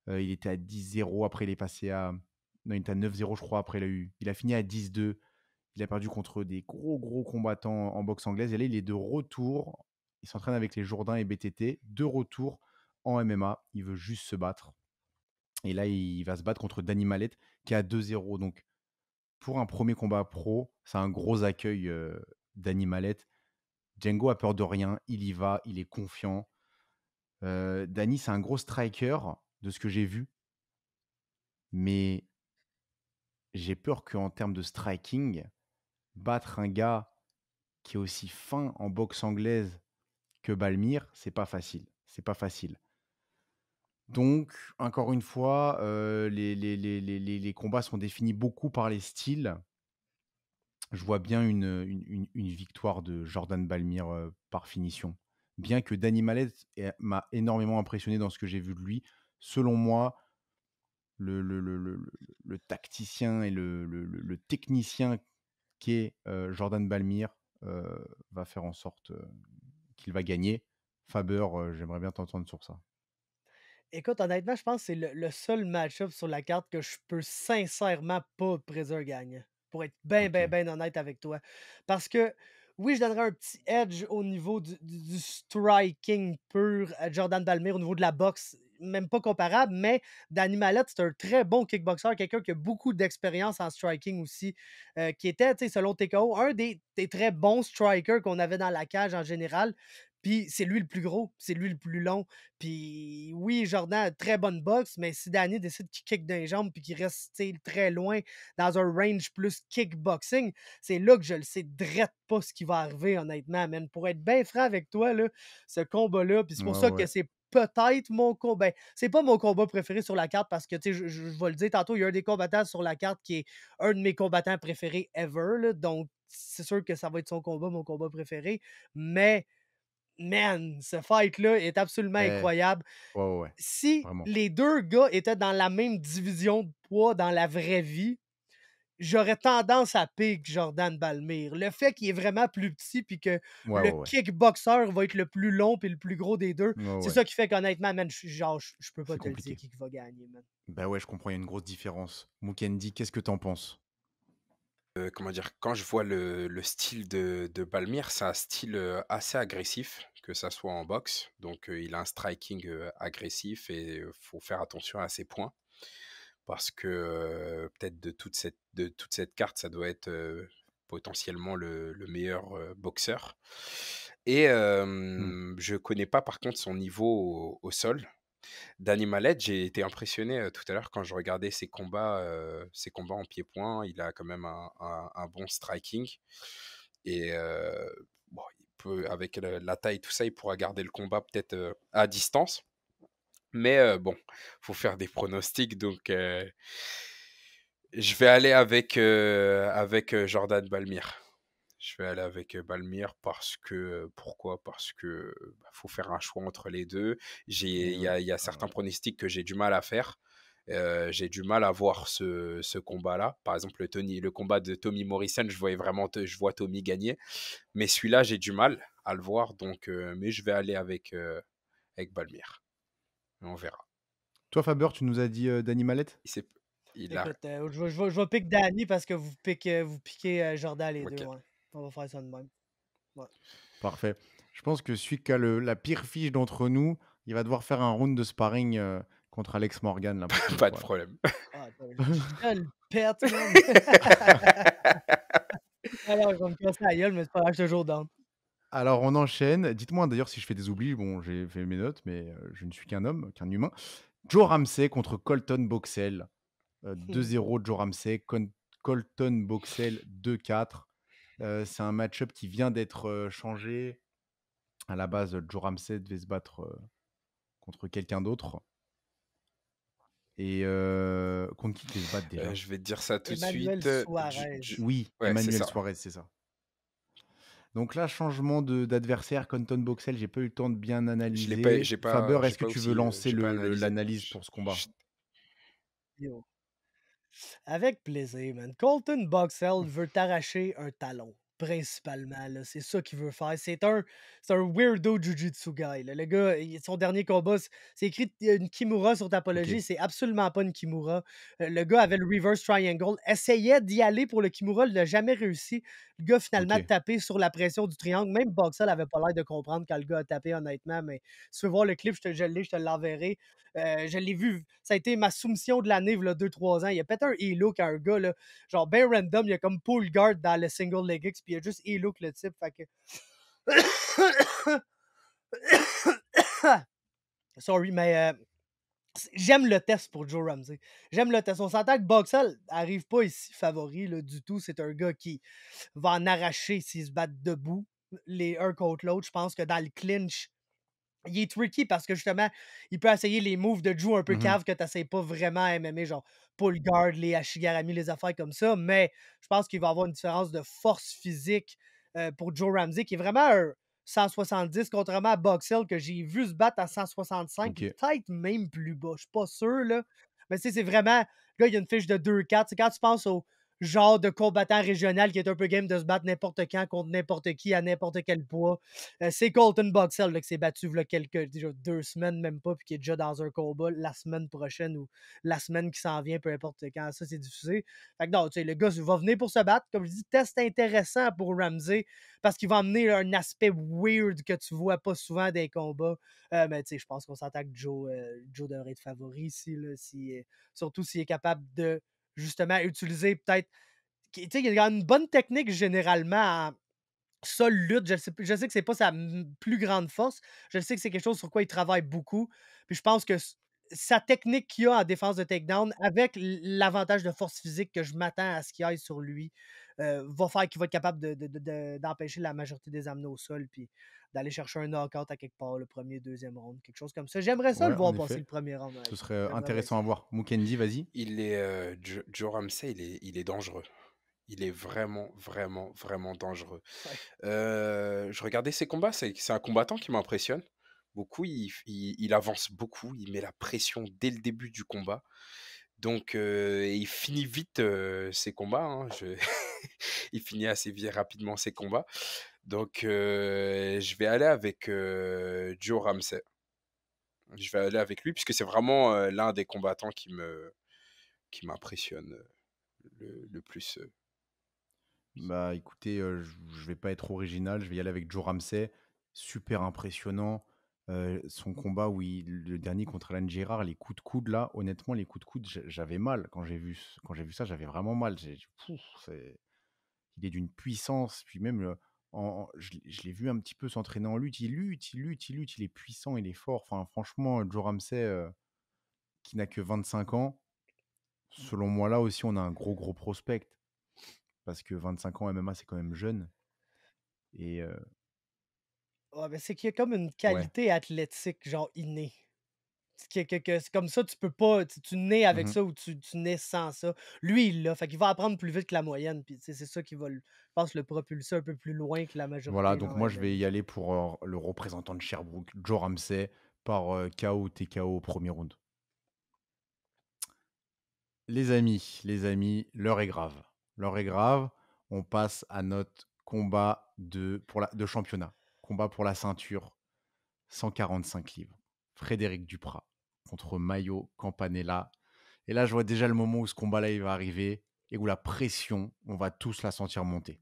Il était à 10-0, après il est passé à... Non, il était à 9-0 je crois, après il a fini à 10-2. Il a perdu contre des gros combattants en boxe anglaise. Et là, il est de retour. Il s'entraîne avec les Jourdain et BTT. De retour en MMA. Il veut juste se battre. Et là, il va se battre contre Dani Malette, qui est à 2-0. Donc, pour un premier combat pro, c'est un gros accueil, Dani Malette. Django a peur de rien. Il y va. Il est confiant. Dani, c'est un gros striker, de ce que j'ai vu. Mais j'ai peur qu'en termes de striking, battre un gars qui est aussi fin en boxe anglaise que Balmir, c'est pas facile. C'est pas facile. Donc, encore une fois, les combats sont définis beaucoup par les styles. Je vois bien une victoire de Jordan Balmir par finition. Bien que Dani Malette m'a énormément impressionné dans ce que j'ai vu de lui. Selon moi, le tacticien et le technicien qu'est Jordan Balmir va faire en sorte qu'il va gagner. Faber, j'aimerais bien t'entendre sur ça. Écoute, honnêtement, je pense que c'est le seul match-up sur la carte que je peux sincèrement pas prédire gagnant. Pour être Ok. bien honnête avec toi. Parce que, oui, je donnerais un petit edge au niveau du striking pur à Jordan Balmir, au niveau de la boxe. même pas comparable, mais Danny Mallet, c'est un très bon kickboxer, quelqu'un qui a beaucoup d'expérience en striking aussi, qui était, tu sais, selon TKO, un des très bons strikers qu'on avait dans la cage en général. Puis c'est lui le plus gros, c'est lui le plus long. Puis oui, Jordan a très bonne boxe, mais si Danny décide qu'il kick dans les jambes puis qu'il reste, tu sais, très loin dans un range plus kickboxing, c'est là que je le sais drette pas ce qui va arriver, honnêtement, man. Pour être bien franc avec toi, là, ce combat-là, puis c'est Ouais, pour ouais, ça que ouais. c'est peut-être mon combat. Ben, c'est pas mon combat préféré sur la carte parce que, tu sais, je vais le dire tantôt, il y a un des combattants sur la carte qui est un de mes combattants préférés ever, là, donc c'est sûr que ça va être son combat, mon combat préféré. Mais, man, ce fight-là est absolument Eh, incroyable. ouais, ouais, ouais, Si vraiment. les deux gars étaient dans la même division de poids dans la vraie vie, j'aurais tendance à pick Jordan Balmire. Le fait qu'il est vraiment plus petit puis que Ouais, le ouais, ouais. kickboxer va être le plus long puis le plus gros des 2, Ouais, c'est ouais. ça qui fait qu'honnêtement, man, je peux pas C'est te le dire compliqué. qui va gagner, man. Bah ouais, je comprends, il y a une grosse différence. Mukendi, qu'est-ce que t'en penses? Comment dire? Quand je vois le style de Balmir, c'est un style, assez agressif, que ça soit en boxe. Donc, il a un striking, agressif et faut faire attention à ses points parce que, peut-être de toute cette carte, ça doit être, potentiellement le meilleur, boxeur et Mmh. je connais pas par contre son niveau au sol. Dany Mallet, j'ai été impressionné, tout à l'heure quand je regardais ses combats en pied-point. Il a quand même un bon striking et bon, il peut avec le la taille, tout ça, il pourra garder le combat peut-être, à distance. Mais bon, faut faire des pronostics donc je vais aller avec Jordan Balmir. Je vais aller avec, Balmir parce que, pourquoi? Parce que, bah, faut faire un choix entre les 2. Et Il y ouais. a il y a Ouais, certains ouais. pronostics que j'ai du mal à faire. J'ai du mal à voir ce combat-là. Par exemple, le combat de Tommy Morrison, je vois Tommy gagner. Mais celui-là, j'ai du mal à le voir donc mais je vais aller avec Balmir. On verra. Toi, Faber, tu nous as dit, Dany Mallet? Il s'est il a Écoute, je vais pick Danny parce que vous piquez Jordan les deux, OK. ouais. On va faire ça de même. Ouais. Parfait. Je pense que celui qui a le la pire fiche d'entre nous, il va devoir faire un round de sparring, contre Alex Morgan la prochaine Pas de fois, là. problème. Ah, je te le pète, man. Alors, je vais me casser la gueule, mais c'est pas grave, je suis toujours down. Alors on enchaîne. Dites-moi d'ailleurs si je fais des oublis. Bon, j'ai fait mes notes, mais je ne suis qu'un homme, qu'un humain. Joe Ramsey contre Colton Boxel. 2-0 Joe Ramsey, Colton Boxel 2-4. C'est un match-up qui vient d'être, changé. À la base, Joe Ramsey devait se battre, contre quelqu'un d'autre et contre qui il devait se battre déjà? Je vais te dire ça tout de Emmanuel suite, Suarez. Oui, ouais, c'est Emmanuel ça. Suarez, c'est ça. Donc là, changement d'adversaire, Colton Boxel, j'ai pas eu le temps de bien Je l'ai pas analyser. j'ai pas Faber, j'ai est-ce que pas tu veux aussi, lancer j'ai pas le analysé. l'analyse pour ce combat? Je Yo. Avec plaisir, man. Colton Boxell veut t'arracher un talon, principalement, là. C'est ça qu'il veut faire. C'est un weirdo Jiu-Jitsu guy, là. Le gars, son dernier combat, c'est écrit une Kimura sur Tapologie. OK, C'est absolument pas une Kimura. Le gars avait le reverse triangle, essayait d'y aller pour le Kimura, il n'a jamais réussi. Le gars, finalement, OK. tapé sur la pression du triangle. Même Boxell avait pas l'air de comprendre quand le gars a tapé, honnêtement. Mais si tu veux voir le clip, je te l'enverrai. Je l'ai vu, ça a été ma soumission de l'année, il y a 2-3 ans. Il a pété un e-look à un gars, là, genre ben random. Il a comme pull guard dans le single leg X, puis il a juste e-look le type. Fait que. Sorry, mais j'aime le test pour Joe Ramsey. J'aime le test. On s'entend que Boxall arrive pas ici favori là, du tout. C'est un gars qui va en arracher s'ils se battent debout, les un contre l'autre. Je pense que dans le clinch, il est tricky parce que justement, il peut essayer les moves de Drew un peu Mmh. cave que tu n'essayes pas vraiment à MMA, genre pull guard, les Ashigarami, les affaires comme ça. Mais je pense qu'il va avoir une différence de force physique pour Joe Ramsey, qui est vraiment un 170, contrairement à Boxell, que j'ai vu se battre à 165, puis OK. peut-être même plus bas. Je suis pas sûr, là. Mais tu sais, c'est vraiment. Là, il y a une fiche de 2-4. C'est quand tu penses au genre de combattant régional qui est un peu game de se battre n'importe quand contre n'importe qui à n'importe quel poids. C'est Colton Boxell là, qui s'est battu là, déjà 2 semaines, même pas, puis qui est déjà dans un combat la semaine prochaine ou la semaine qui s'en vient, peu importe quand ça c'est diffusé. Fait que non, tu sais, le gars va venir pour se battre. Comme je dis, test intéressant pour Ramsey parce qu'il va amener là, un aspect weird que tu vois pas souvent des combats. Mais tu sais, je pense qu'on s'entend que Joe devrait être favori ici, là, surtout s'il est capable de justement utiliser peut-être. Tu sais, il a une bonne technique généralement en sol lutte. Je sais que c'est pas sa plus grande force. Je sais que c'est quelque chose sur quoi il travaille beaucoup. Puis je pense que sa technique qu'il a en défense de takedown, avec l'avantage de force physique que je m'attends à ce qu'il aille sur lui, va faire qu'il va être capable d'empêcher la majorité des amener au sol, puis d'aller chercher un knockout à quelque part, le premier, deuxième round, quelque chose comme ça. J'aimerais ça le Ouais, en voir passer effet. le premier round, Ce honnêtement. serait J'aimerais bien intéressant ça. à voir. Mukendi, vas-y. Joe Ramsey, il est dangereux. Il est vraiment, vraiment, vraiment dangereux. Ouais. Je regardais ses combats, c'est un combattant qui m'impressionne beaucoup. Il avance beaucoup, il met la pression dès le début du combat. Donc, il finit vite ses combats, hein. Il finit assez rapidement ses combats. Donc, je vais aller avec Joe Ramsey. Je vais aller avec lui puisque c'est vraiment l'un des combattants qui m'impressionne le plus. Bah écoutez, je vais pas être original, je vais y aller avec Joe Ramsey. Super impressionnant. Son combat le dernier contre Alan Girard, les coups de coude là, honnêtement, les coups de coude, j'avais mal quand j'ai vu ça, j'avais vraiment mal. Pouf, il est d'une puissance, puis même je l'ai vu un petit peu s'entraîner en lutte. Il est puissant, il est fort. Enfin, franchement, Joe Ramsey, qui n'a que 25 ans, selon moi, là aussi, on a un gros prospect. Parce que 25 ans MMA, c'est quand même jeune. Et Ouais, ben, c'est qu'il y a comme une ouais. qualité athlétique, genre innée. C'est comme ça, tu peux pas. Tu nais avec Mmh. ça ou tu nais sans ça. Lui, il l'a. Fait qu'il va apprendre plus vite que la moyenne. Puis, tu sais, c'est ça qui va, je pense, le propulser un peu plus loin que la Voilà, majorité donc dans moi, je vais y MMA. aller pour, le représentant de Sherbrooke, Joe Ramsey, par, KO TKO au 1er round. Les amis, l'heure est grave. L'heure est grave. On passe à notre combat de championnat. Combat pour la ceinture, 145 livres. Frédéric Duprat contre Mayo Campanella. Et là, je vois déjà le moment où ce combat-là, il va arriver et où la pression, on va tous la sentir monter.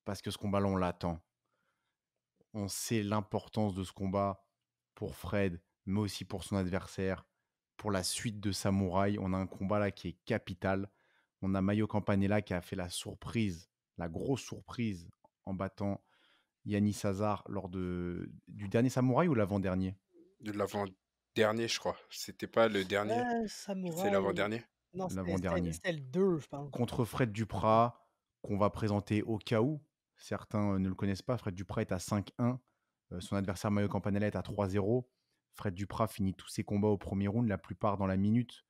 Parce que ce combat-là, on l'attend. On sait l'importance de ce combat pour Fred, mais aussi pour son adversaire, pour la suite de Samouraï. On a un combat là qui est capital. On a Mayo Campanella qui a fait la surprise, la grosse surprise, en battant Yannis Hazard du dernier Samouraï ou l'avant-dernier? De l'avant-dernier, je crois. C'était pas le dernier, c'est Samouraï. l'avant-dernier. Non, L'avant-dernier. c'était le 2, je pense. Contre Fred Duprat, qu'on va présenter au cas où. Certains ne le connaissent pas. Fred Duprat est à 5-1. Son adversaire Mayo Campanella est à 3-0. Fred Duprat finit tous ses combats au premier round, la plupart dans la minute.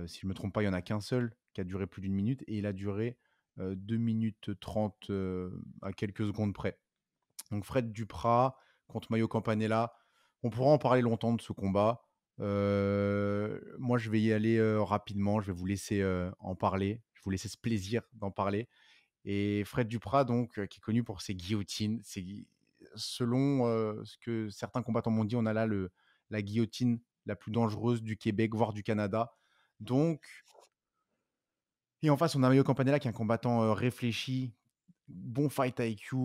Si je ne me trompe pas, il n'y en a qu'un seul qui a duré plus d'une minute. Et il a duré 2 minutes 30 à quelques secondes près. Donc Fred Duprat contre Mayo Campanella. On pourra en parler longtemps de ce combat. Moi, je vais y aller rapidement. Je vais vous laisser en parler. Je vais vous laisser ce plaisir d'en parler. Et Fred Duprat, donc, qui est connu pour ses guillotines. Selon ce que certains combattants m'ont dit, on a là la guillotine la plus dangereuse du Québec, voire du Canada. Donc, et en face, on a Mayo Campanella qui est un combattant réfléchi, bon fight IQ.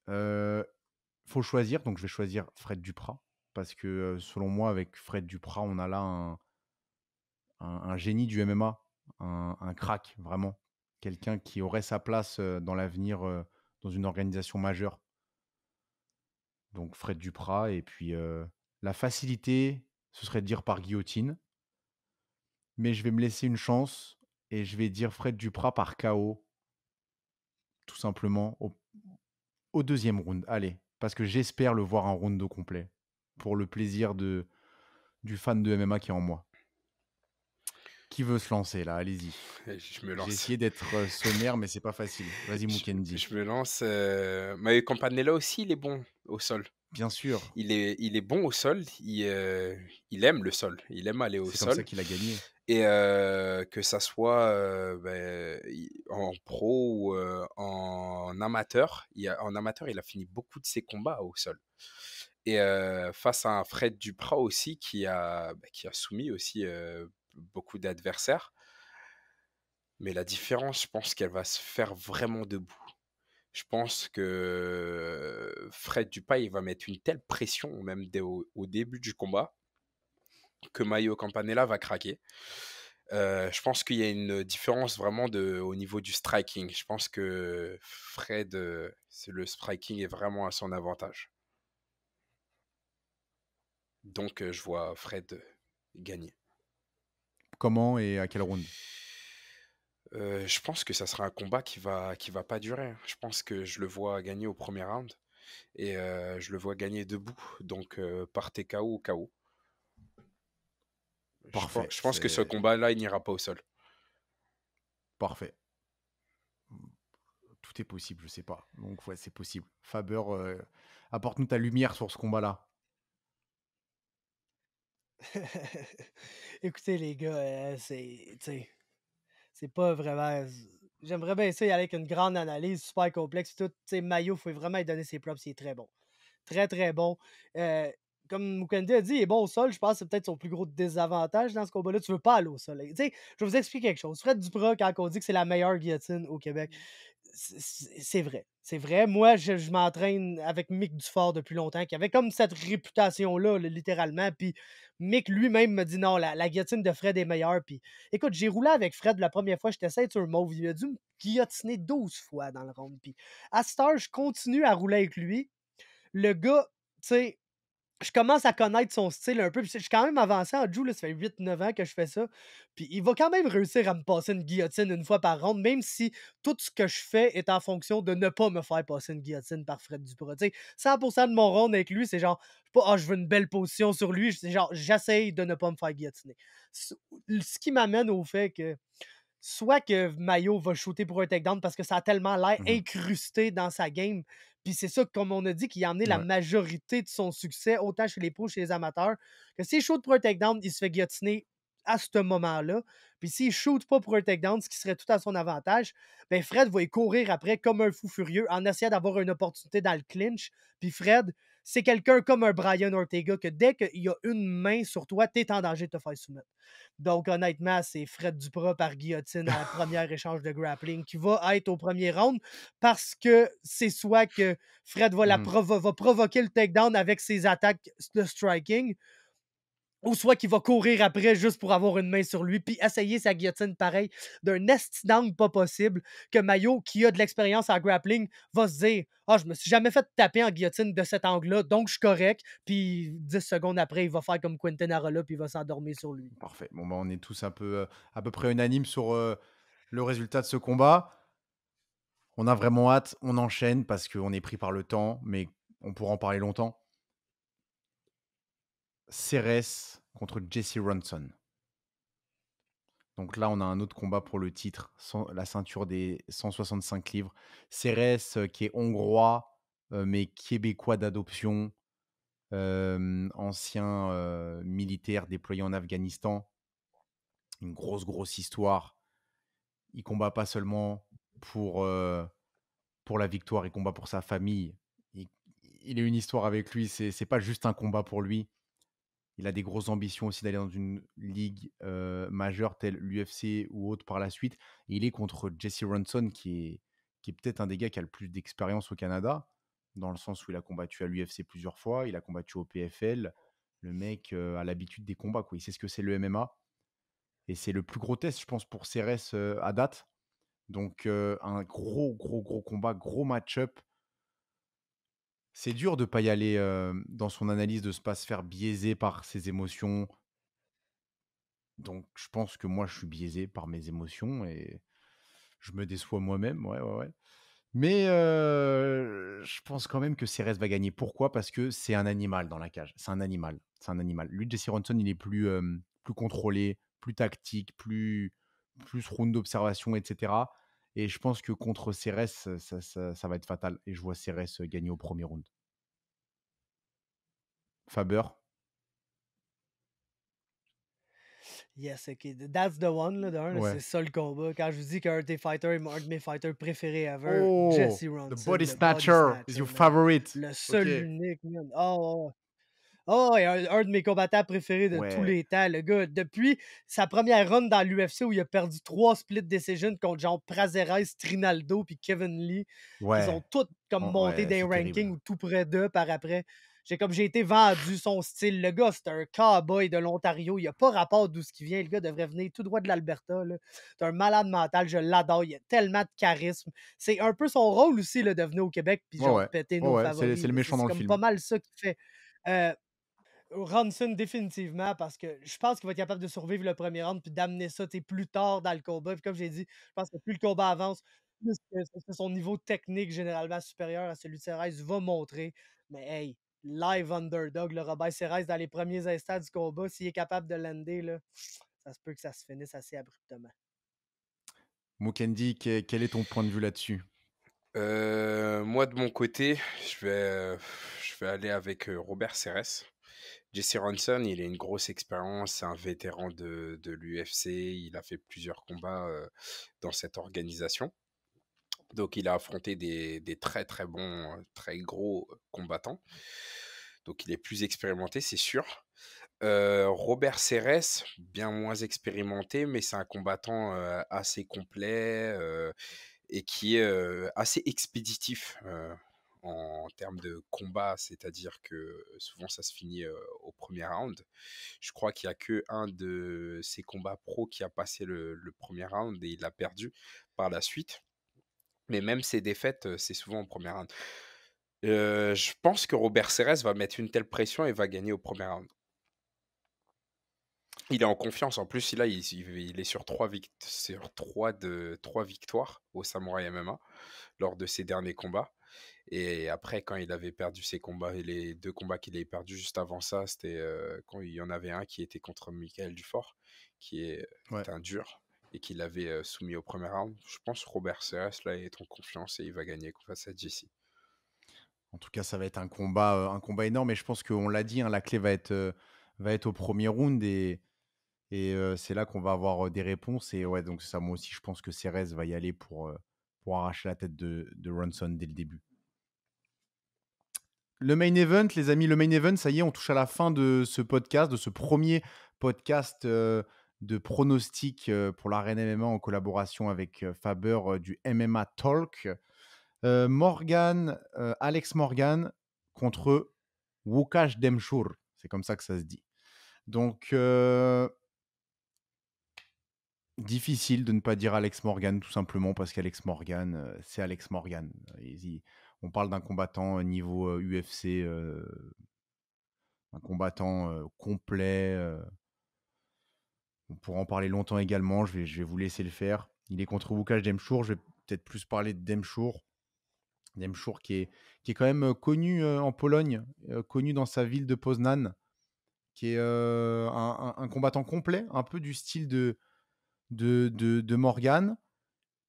Faut choisir, donc je vais choisir Fred Duprat. Parce que selon moi, avec Fred Duprat, on a là un génie du MMA, un crack, vraiment. Quelqu'un qui aurait sa place dans l'avenir dans une organisation majeure. Donc Fred Duprat. Et puis la facilité, ce serait de dire par guillotine. Mais je vais me laisser une chance et je vais dire Fred Duprat par KO. Tout simplement au deuxième round. Allez, parce que j'espère le voir en round complet. Pour le plaisir du fan de MMA qui est en moi. Qui veut se lancer là? Allez-y. Et je me J'ai lance. essayé d'être sommaire, mais c'est pas facile. Vas-y, Je, Mukendi. je me lance. Mais Campanella aussi, il est bon au sol. Bien sûr, Il est bon au sol, il aime le sol, il aime aller au c'est comme ça sol qu'il a gagné. et que ça soit, i en pro ou, en amateur, en amateur, il a fini beaucoup de ses combats au sol et face à un Fred Duprat aussi qui a soumis aussi, beaucoup d'adversaires. Mais la différence, je pense qu'elle va se faire vraiment debout. Je pense que Fred Duprat, il va mettre une telle pression, même dès au début du combat, que Maio Campanella va craquer. Je pense qu'il y a une différence vraiment au niveau du striking. Je pense que Fred, le striking est vraiment à son avantage. Donc, je vois Fred gagner. Comment et à quel round? Je pense que ça sera un combat qui va pas durer, hein. Je pense que je le vois gagner au premier round et je le vois gagner debout, donc par TKO ou KO. Parfait, Je pense que ce c'est combat-là, il n'ira pas au sol. parfait. Tout est possible, je sais pas. Donc ouais, c'est possible. Faber, apporte-nous ta lumière sur ce combat-là. Écoutez, les gars, c'est, tu sais, c'est pas vraiment. J'aimerais bien ça y aller avec une grande analyse super complexe. Tout, tu sais, Mayo, il faut vraiment lui donner ses props, il est très bon. Très, très bon. Euh, Comme Mukande a dit, il est bon au sol. Je pense que c'est peut-être son plus gros désavantage dans ce combat-là. Tu veux pas aller au sol. Tu sais, je vais vous expliquer quelque chose. Fred Duprat, quand on dit que c'est la meilleure guillotine au Québec, c'est vrai. C'est vrai. Moi, je m'entraîne avec Mick Dufort depuis longtemps, qui avait comme cette réputation-là, là, littéralement. Puis Mick lui-même me dit non, la guillotine de Fred est meilleure. Puis écoute, j'ai roulé avec Fred la première fois, j'étais ceinture mauve. Il a dû me guillotiner 12 fois dans le round. Puis à cette heure, je continue à rouler avec lui. Le gars, tu sais, je commence à connaître son style un peu. Puis je suis quand même avancé en Jiu, là, ça fait 8 9 ans que je fais ça. Puis il va quand même réussir à me passer une guillotine une fois par ronde, même si tout ce que je fais est en fonction de ne pas me faire passer une guillotine par Fred Duprat. Tu sais, 100% de mon round avec lui, c'est genre, je sais pas, ah, je veux une belle position sur lui. C'est genre, j'essaye de ne pas me faire guillotiner. Ce qui m'amène au fait que soit que Mayo va shooter pour un takedown parce que ça a tellement l'air Mmh. incrusté dans sa game. Puis c'est ça, comme on a dit, qui a amené la Ouais. majorité de son succès, autant chez les pros que chez les amateurs, que s'il shoot pour un takedown, il se fait guillotiner à ce moment-là. Puis s'il shoot pas pour un takedown, ce qui serait tout à son avantage, ben Fred va y courir après comme un fou furieux en essayant d'avoir une opportunité dans le clinch. Puis Fred, c'est quelqu'un comme un Brian Ortega que dès qu'il y a une main sur toi, tu es en danger de te faire soumettre. Donc, honnêtement, c'est Fred Duprat par guillotine à la première échange de grappling qui va être au premier round parce que c'est soit que Fred Mmh. va provoquer le takedown avec ses attaques de striking, ou soit qu'il va courir après juste pour avoir une main sur lui, puis essayer sa guillotine pareil, d'un esti d'angle pas possible, que Mayo, qui a de l'expérience en grappling, va se dire ah, je me suis jamais fait taper en guillotine de cet angle-là, donc je suis correct. Puis 10 secondes après, il va faire comme Quentin Arola, puis il va s'endormir sur lui. Parfait. Bon, bah, on est tous un peu, à peu près unanimes sur, le résultat de ce combat. On a vraiment hâte, on enchaîne parce qu'on est pris par le temps, mais on pourra en parler longtemps. Ceres contre Jesse Ronson. Donc là, on a un autre combat pour le titre, la ceinture des 165 livres. Ceres, qui est hongrois, mais québécois d'adoption, ancien militaire déployé en Afghanistan. Une grosse, grosse histoire. Il combat pas seulement pour, pour la victoire, il combat pour sa famille. Il, il a une histoire avec lui, c'est pas juste un combat pour lui. Il a des grosses ambitions aussi d'aller dans une ligue majeure telle l'UFC ou autre par la suite. Et il est contre Jesse Ronson, qui est peut-être un des gars qui a le plus d'expérience au Canada, dans le sens où il a combattu à l'UFC plusieurs fois, il a combattu au PFL. Le mec a l'habitude des combats, quoi. Il sait ce que c'est le MMA. Et c'est le plus gros test, je pense, pour Ceres à date. Donc, un gros, gros, gros combat, gros match-up. C'est dur de pas y aller dans son analyse, de ne pas se faire biaiser par ses émotions. Donc, je pense que moi, je suis biaisé par mes émotions et je me déçois moi-même. Ouais, ouais, ouais. Mais je pense quand même que Ceres va gagner. Pourquoi? Parce que c'est un animal dans la cage. C'est un animal. C'est un animal. Lui, Jesse Ronson, il est plus contrôlé, plus tactique, plus round d'observation, etc. Et je pense que contre Ceres, ça va être fatal. Et je vois Ceres gagner au premier round. Faber. Yes, ok. That's the one, là, d'un, là, Ouais. c'est ça le combat. Quand je vous dis qu'un de tes fighters est un de mes fighters préférés ever, Oh, Jesse the Ronson, body le Body snatcher is Snatcher, your man. favorite. Le Ok. seul, l'unique, man. Oh, oh, ouais, un de mes combattants préférés de tous Ouais, les temps. Le gars, depuis sa première run dans l'UFC où il a perdu 3 split decisions contre genre Prazeres, Trinaldo puis Kevin Lee, qui sont ouais, tous comme montés ouais, des c'est rankings terrible. ou tout près d'eux par après. J'ai été vendu son style. Le gars, c'est un cowboy de l'Ontario. Il n'y a pas rapport d'où ce qui vient. Le gars devrait venir tout droit de l'Alberta, là. C'est un malade mental. Je l'adore. Il a tellement de charisme. C'est un peu son rôle aussi là, de venir au Québec puis Ouais, genre ouais, péter ouais, nos ouais, c'est favoris, le là. méchant C'est dans le comme pas film. mal ça qu'il fait. Euh, Ronson, définitivement, parce que je pense qu'il va être capable de survivre le premier round puis d'amener ça plus tard dans le combat. Puis comme j'ai dit, je pense que plus le combat avance, plus que son niveau technique généralement supérieur à celui de Cérès va montrer. Mais hey, live underdog, le Robert Cérès, dans les premiers instants du combat, s'il est capable de lander, là, ça se peut que ça se finisse assez abruptement. Mukendi, quel est ton point de vue là-dessus? Moi, de mon côté, je vais aller avec Robert Ceres. Jesse Ronson, il a une grosse expérience, c'est un vétéran de l'UFC, il a fait plusieurs combats dans cette organisation. Donc, il a affronté des très très bons, très gros combattants. Donc, il est plus expérimenté, c'est sûr. Robert Ceres, bien moins expérimenté, mais c'est un combattant assez complet et qui est assez expéditif en termes de combat, c'est-à-dire que souvent ça se finit au premier round. Je crois qu'il n'y a que un de ses combats pro qui a passé le premier round et il a perdu par la suite. Mais même ses défaites, c'est souvent au premier round. Je pense que Robert Ceres va mettre une telle pression et va gagner au premier round. Il est en confiance. En plus, là, il est sur trois victoires au Samouraï MMA lors de ses derniers combats. Et après, quand il avait perdu ses combats, et les 2 combats qu'il avait perdus juste avant ça, c'était quand il y en avait un qui était contre Michael Dufort, qui est Ouais. un dur, et qu'il avait soumis au premier round. Je pense que Robert Ceres, là, est en confiance et il va gagner face à Jesse. En tout cas, ça va être un combat énorme. Et je pense qu'on l'a dit, hein, la clé va être au premier round. Et c'est là qu'on va avoir des réponses. Et ouais, donc c'est ça, moi aussi, je pense que Ceres va y aller pour arracher la tête de Ronson dès le début. Le main event, les amis, le main event, ça y est, on touche à la fin de ce podcast, de ce premier podcast de pronostic pour l'arène MMA en collaboration avec Faber du MMA Talk. Alex Morgan contre Łukasz Demchur. C'est comme ça que ça se dit. Donc, difficile de ne pas dire Alex Morgan, tout simplement parce qu'Alex Morgan, c'est Alex Morgan. On parle d'un combattant niveau UFC, un combattant complet. On pourra en parler longtemps également. Je vais vous laisser le faire. Il est contre Łukasz Demchur. Je vais peut-être plus parler de Demchur. Demchur qui est quand même connu en Pologne, connu dans sa ville de Poznan, qui est un combattant complet, un peu du style de Morgan.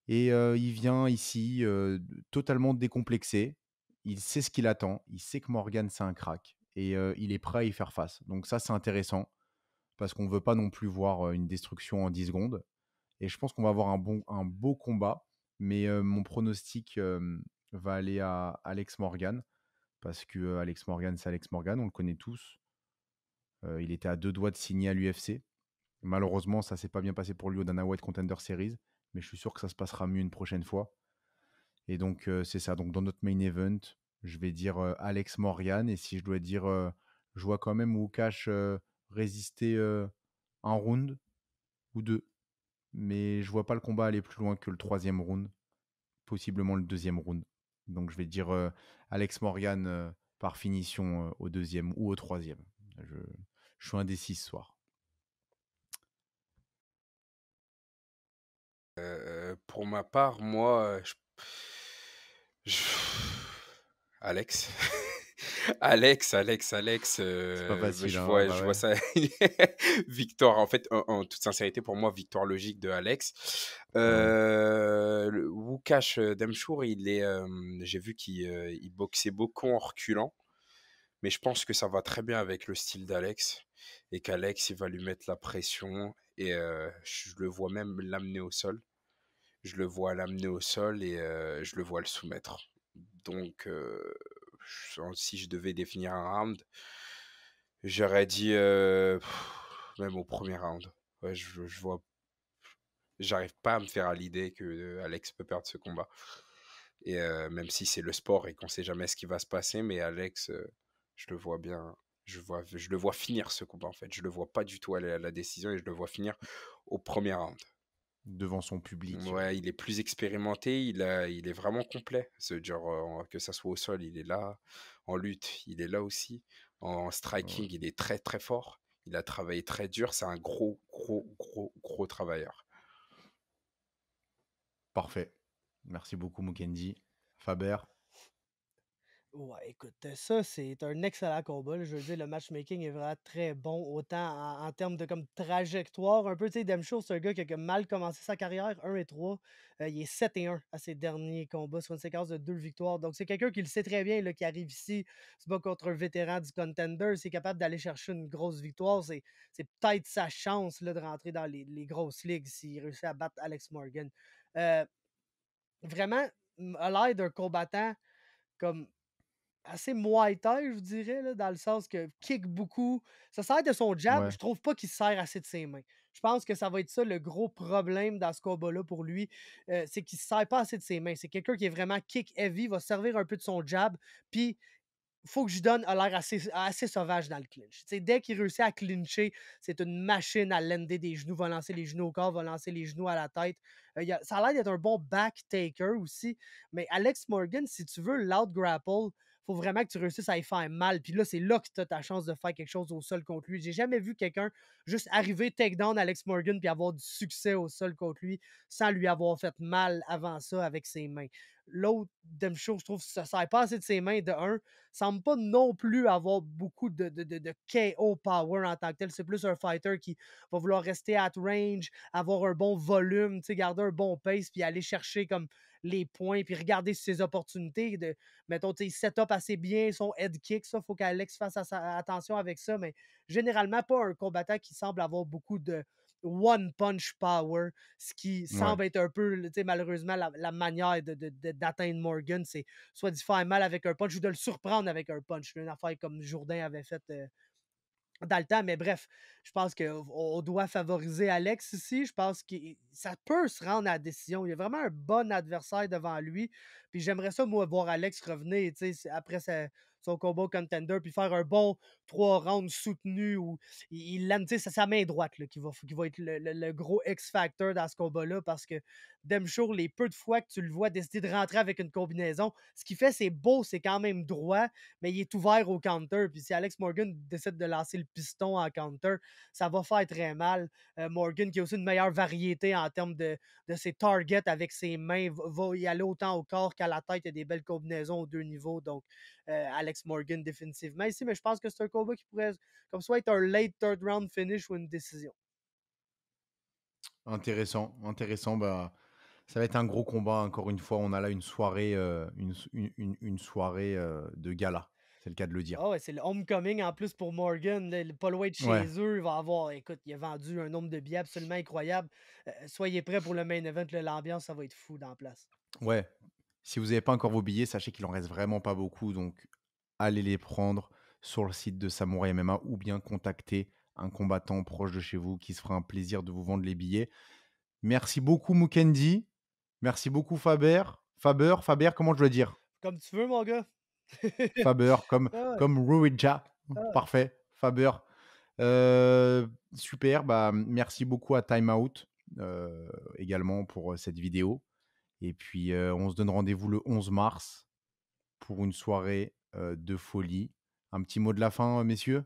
Et il vient ici totalement décomplexé. Il sait ce qu'il attend. Il sait que Morgan, c'est un crack. Et il est prêt à y faire face. Donc ça, c'est intéressant. Parce qu'on ne veut pas non plus voir une destruction en 10 secondes. Et je pense qu'on va avoir un beau combat. Mais mon pronostic va aller à Alex Morgan. Parce que Alex Morgan, c'est Alex Morgan. On le connaît tous. Il était à 2 doigts de signer à l'UFC. Malheureusement, ça ne s'est pas bien passé pour lui au Dana White Contender Series. Mais je suis sûr que ça se passera mieux une prochaine fois. Et donc, c'est ça. Donc, dans notre main event, je vais dire Alex Morgan. Et si je dois dire, je vois quand même Łukasz résister un round ou deux. Mais je vois pas le combat aller plus loin que le 3e round. Possiblement le 2e round. Donc, je vais dire Alex Morgan par finition au 2e ou au 3e. Je suis indécis ce soir. Pour ma part, moi, Alex. Alex, C'est pas facile, je hein. vois, Bah je vois ouais. ça. Victoire, en fait, en toute sincérité, pour moi, victoire logique de Alex. Ah ouais. Le Łukasz Demchur, j'ai vu qu'il il boxait beaucoup en reculant. Mais je pense que ça va très bien avec le style d'Alex et qu'Alex, il va lui mettre la pression et je le vois même l'amener au sol. Je le vois l'amener au sol et je le vois le soumettre. Donc, si je devais définir un round, j'aurais dit même au premier round. Ouais, je vois, j'arrive pas à me faire à l'idée que Alex peut perdre ce combat. Et même si c'est le sport et qu'on sait jamais ce qui va se passer, mais Alex, je le vois bien, je le vois finir ce combat en fait. Je le vois pas du tout aller à la décision et je le vois finir au premier round. Devant son public. Ouais, il est plus expérimenté, il est vraiment complet. Genre, que ça soit au sol, il est là. En lutte, il est là aussi. En Ouais. striking, il est très très fort. Il a travaillé très dur. C'est un gros, gros, gros, gros travailleur. Parfait. Merci beaucoup, Mukendi. Faber. Ouais, écoute, ça, c'est un excellent combat, là. Je veux dire, le matchmaking est vraiment très bon, autant en termes de comme trajectoire. Un peu, tu sais, Demcho, c'est un gars qui a mal commencé sa carrière, 1-3. Il est 7-1 à ses derniers combats sur une séquence de 2 victoires. Donc, c'est quelqu'un qui le sait très bien, là, qui arrive ici, se bat contre un vétéran du contender, c'est capable d'aller chercher une grosse victoire. C'est peut-être sa chance là, de rentrer dans les grosses ligues s'il réussit à battre Alex Morgan. Euh, Vraiment, a l'air d'un combattant comme assez Muay Thai, je dirais, là, dans le sens que kick beaucoup. Ça sert de son jab, Ouais. je trouve pas qu'il se sert assez de ses mains. Je pense que ça va être ça le gros problème dans ce combat-là pour lui, c'est qu'il se sert pas assez de ses mains. C'est quelqu'un qui est vraiment kick heavy, va servir un peu de son jab, puis faut que je donne a l'air assez sauvage dans le clinch. Tu sais, dès qu'il réussit à clincher, c'est une machine à lander des genoux, va lancer les genoux au corps, va lancer les genoux à la tête. Ça a l'air d'être un bon back taker aussi. Mais Alex Morgan, si tu veux l'out-grapple, faut vraiment que tu réussisses à y faire mal. Puis là, c'est là que tu as ta chance de faire quelque chose au sol contre lui. J'ai jamais vu quelqu'un juste arriver take down Alex Morgan puis avoir du succès au sol contre lui sans lui avoir fait mal avant ça avec ses mains. L'autre, Demcho, je trouve que ça ne sert pas assez de ses mains de un, semble pas non plus avoir beaucoup de KO power en tant que tel. C'est plus un fighter qui va vouloir rester at range, avoir un bon volume, garder un bon pace, puis aller chercher comme les points, puis regarder ses opportunités. Mettons, il set up assez bien son head kick. Il faut qu'Alex fasse attention avec ça, mais généralement pas un combattant qui semble avoir beaucoup de one punch power, ce qui Ouais. semble être un peu, malheureusement, la manière d'atteindre Morgan, c'est soit d'y faire mal avec un punch ou de le surprendre avec un punch. Une affaire comme Jourdain avait fait dans le temps, mais bref, je pense qu'on doit favoriser Alex ici. Je pense que ça peut se rendre à la décision. Il y a vraiment un bon adversaire devant lui. Puis j'aimerais ça, moi, voir Alex revenir après son combat au contender, puis faire un bon 3 rounds soutenu où il lance, c'est sa main droite là, qui va être le gros X-Factor dans ce combat-là parce que Demchour, les peu de fois que tu le vois décider de rentrer avec une combinaison, ce qu'il fait, c'est beau, c'est quand même droit, mais il est ouvert au counter. Puis si Alex Morgan décide de lancer le piston en counter, ça va faire très mal. Morgan, qui a aussi une meilleure variété en termes de ses targets avec ses mains, va y aller autant au corps qu'à la tête. Il y a des belles combinaisons aux deux niveaux. Donc, Alex Morgan, définitivement ici. Mais je pense que c'est un combat qui pourrait comme soit être un late third round finish ou une décision. Intéressant. Intéressant. Bah, ça va être un gros combat. Encore une fois, on a là une soirée, une soirée de gala. C'est le cas de le dire. Ah ouais, c'est le homecoming en plus pour Morgan. Là, pas loin de Ouais. chez eux. Il va avoir, écoute, il a vendu un nombre de billets absolument incroyable. Soyez prêts pour le main event. L'ambiance, ça va être fou dans la place. Ouais. Si vous n'avez pas encore vos billets, sachez qu'il en reste vraiment pas beaucoup. Donc, allez les prendre sur le site de Samouraï MMA ou bien contacter un combattant proche de chez vous qui se fera un plaisir de vous vendre les billets. Merci beaucoup, Mukendi. Merci beaucoup, Faber. Faber, comment je dois dire? Comme tu veux, mon gars. Faber, Ah ouais, comme Ruija. ah ouais. Parfait, Faber. Super, bah, merci beaucoup à Time Out également pour cette vidéo. Et puis, on se donne rendez-vous le 11 mars pour une soirée de folie. Un petit mot de la fin, messieurs?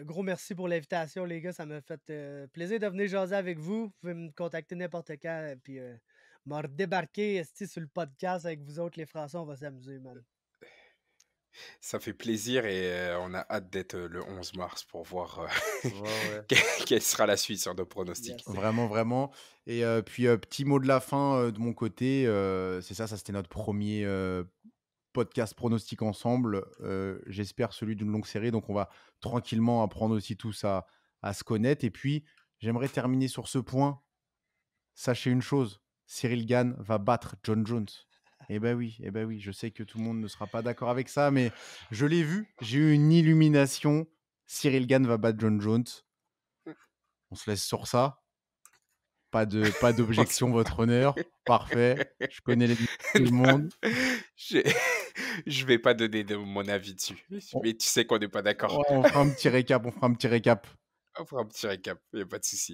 Gros merci pour l'invitation, les gars. Ça m'a fait plaisir de venir jaser avec vous. Vous pouvez me contacter n'importe quand. Puis, me redébarquer sur le podcast avec vous autres, les Français. On va s'amuser, man. Ça fait plaisir et on a hâte d'être le 11 mars pour voir Ouais, ouais. quelle sera la suite sur nos pronostics. Yes. Vraiment, vraiment. Et puis, petit mot de la fin de mon côté. C'est ça, c'était notre premier podcast pronostic ensemble. J'espère celui d'une longue série. Donc, on va tranquillement apprendre aussi tous à se connaître. Et puis, j'aimerais terminer sur ce point. Sachez une chose, Cyril Gane va battre John Jones. Eh ben oui, je sais que tout le monde ne sera pas d'accord avec ça, mais je l'ai vu, j'ai eu une illumination. Cyril Gane va battre John Jones. On se laisse sur ça. Pas d'objection, votre honneur. Parfait. Je connais les de tout le monde. Je je vais pas donner mon avis dessus, On, mais tu sais qu'on n'est pas d'accord. on fera un petit récap. On fera un petit récap, il n'y a pas de souci.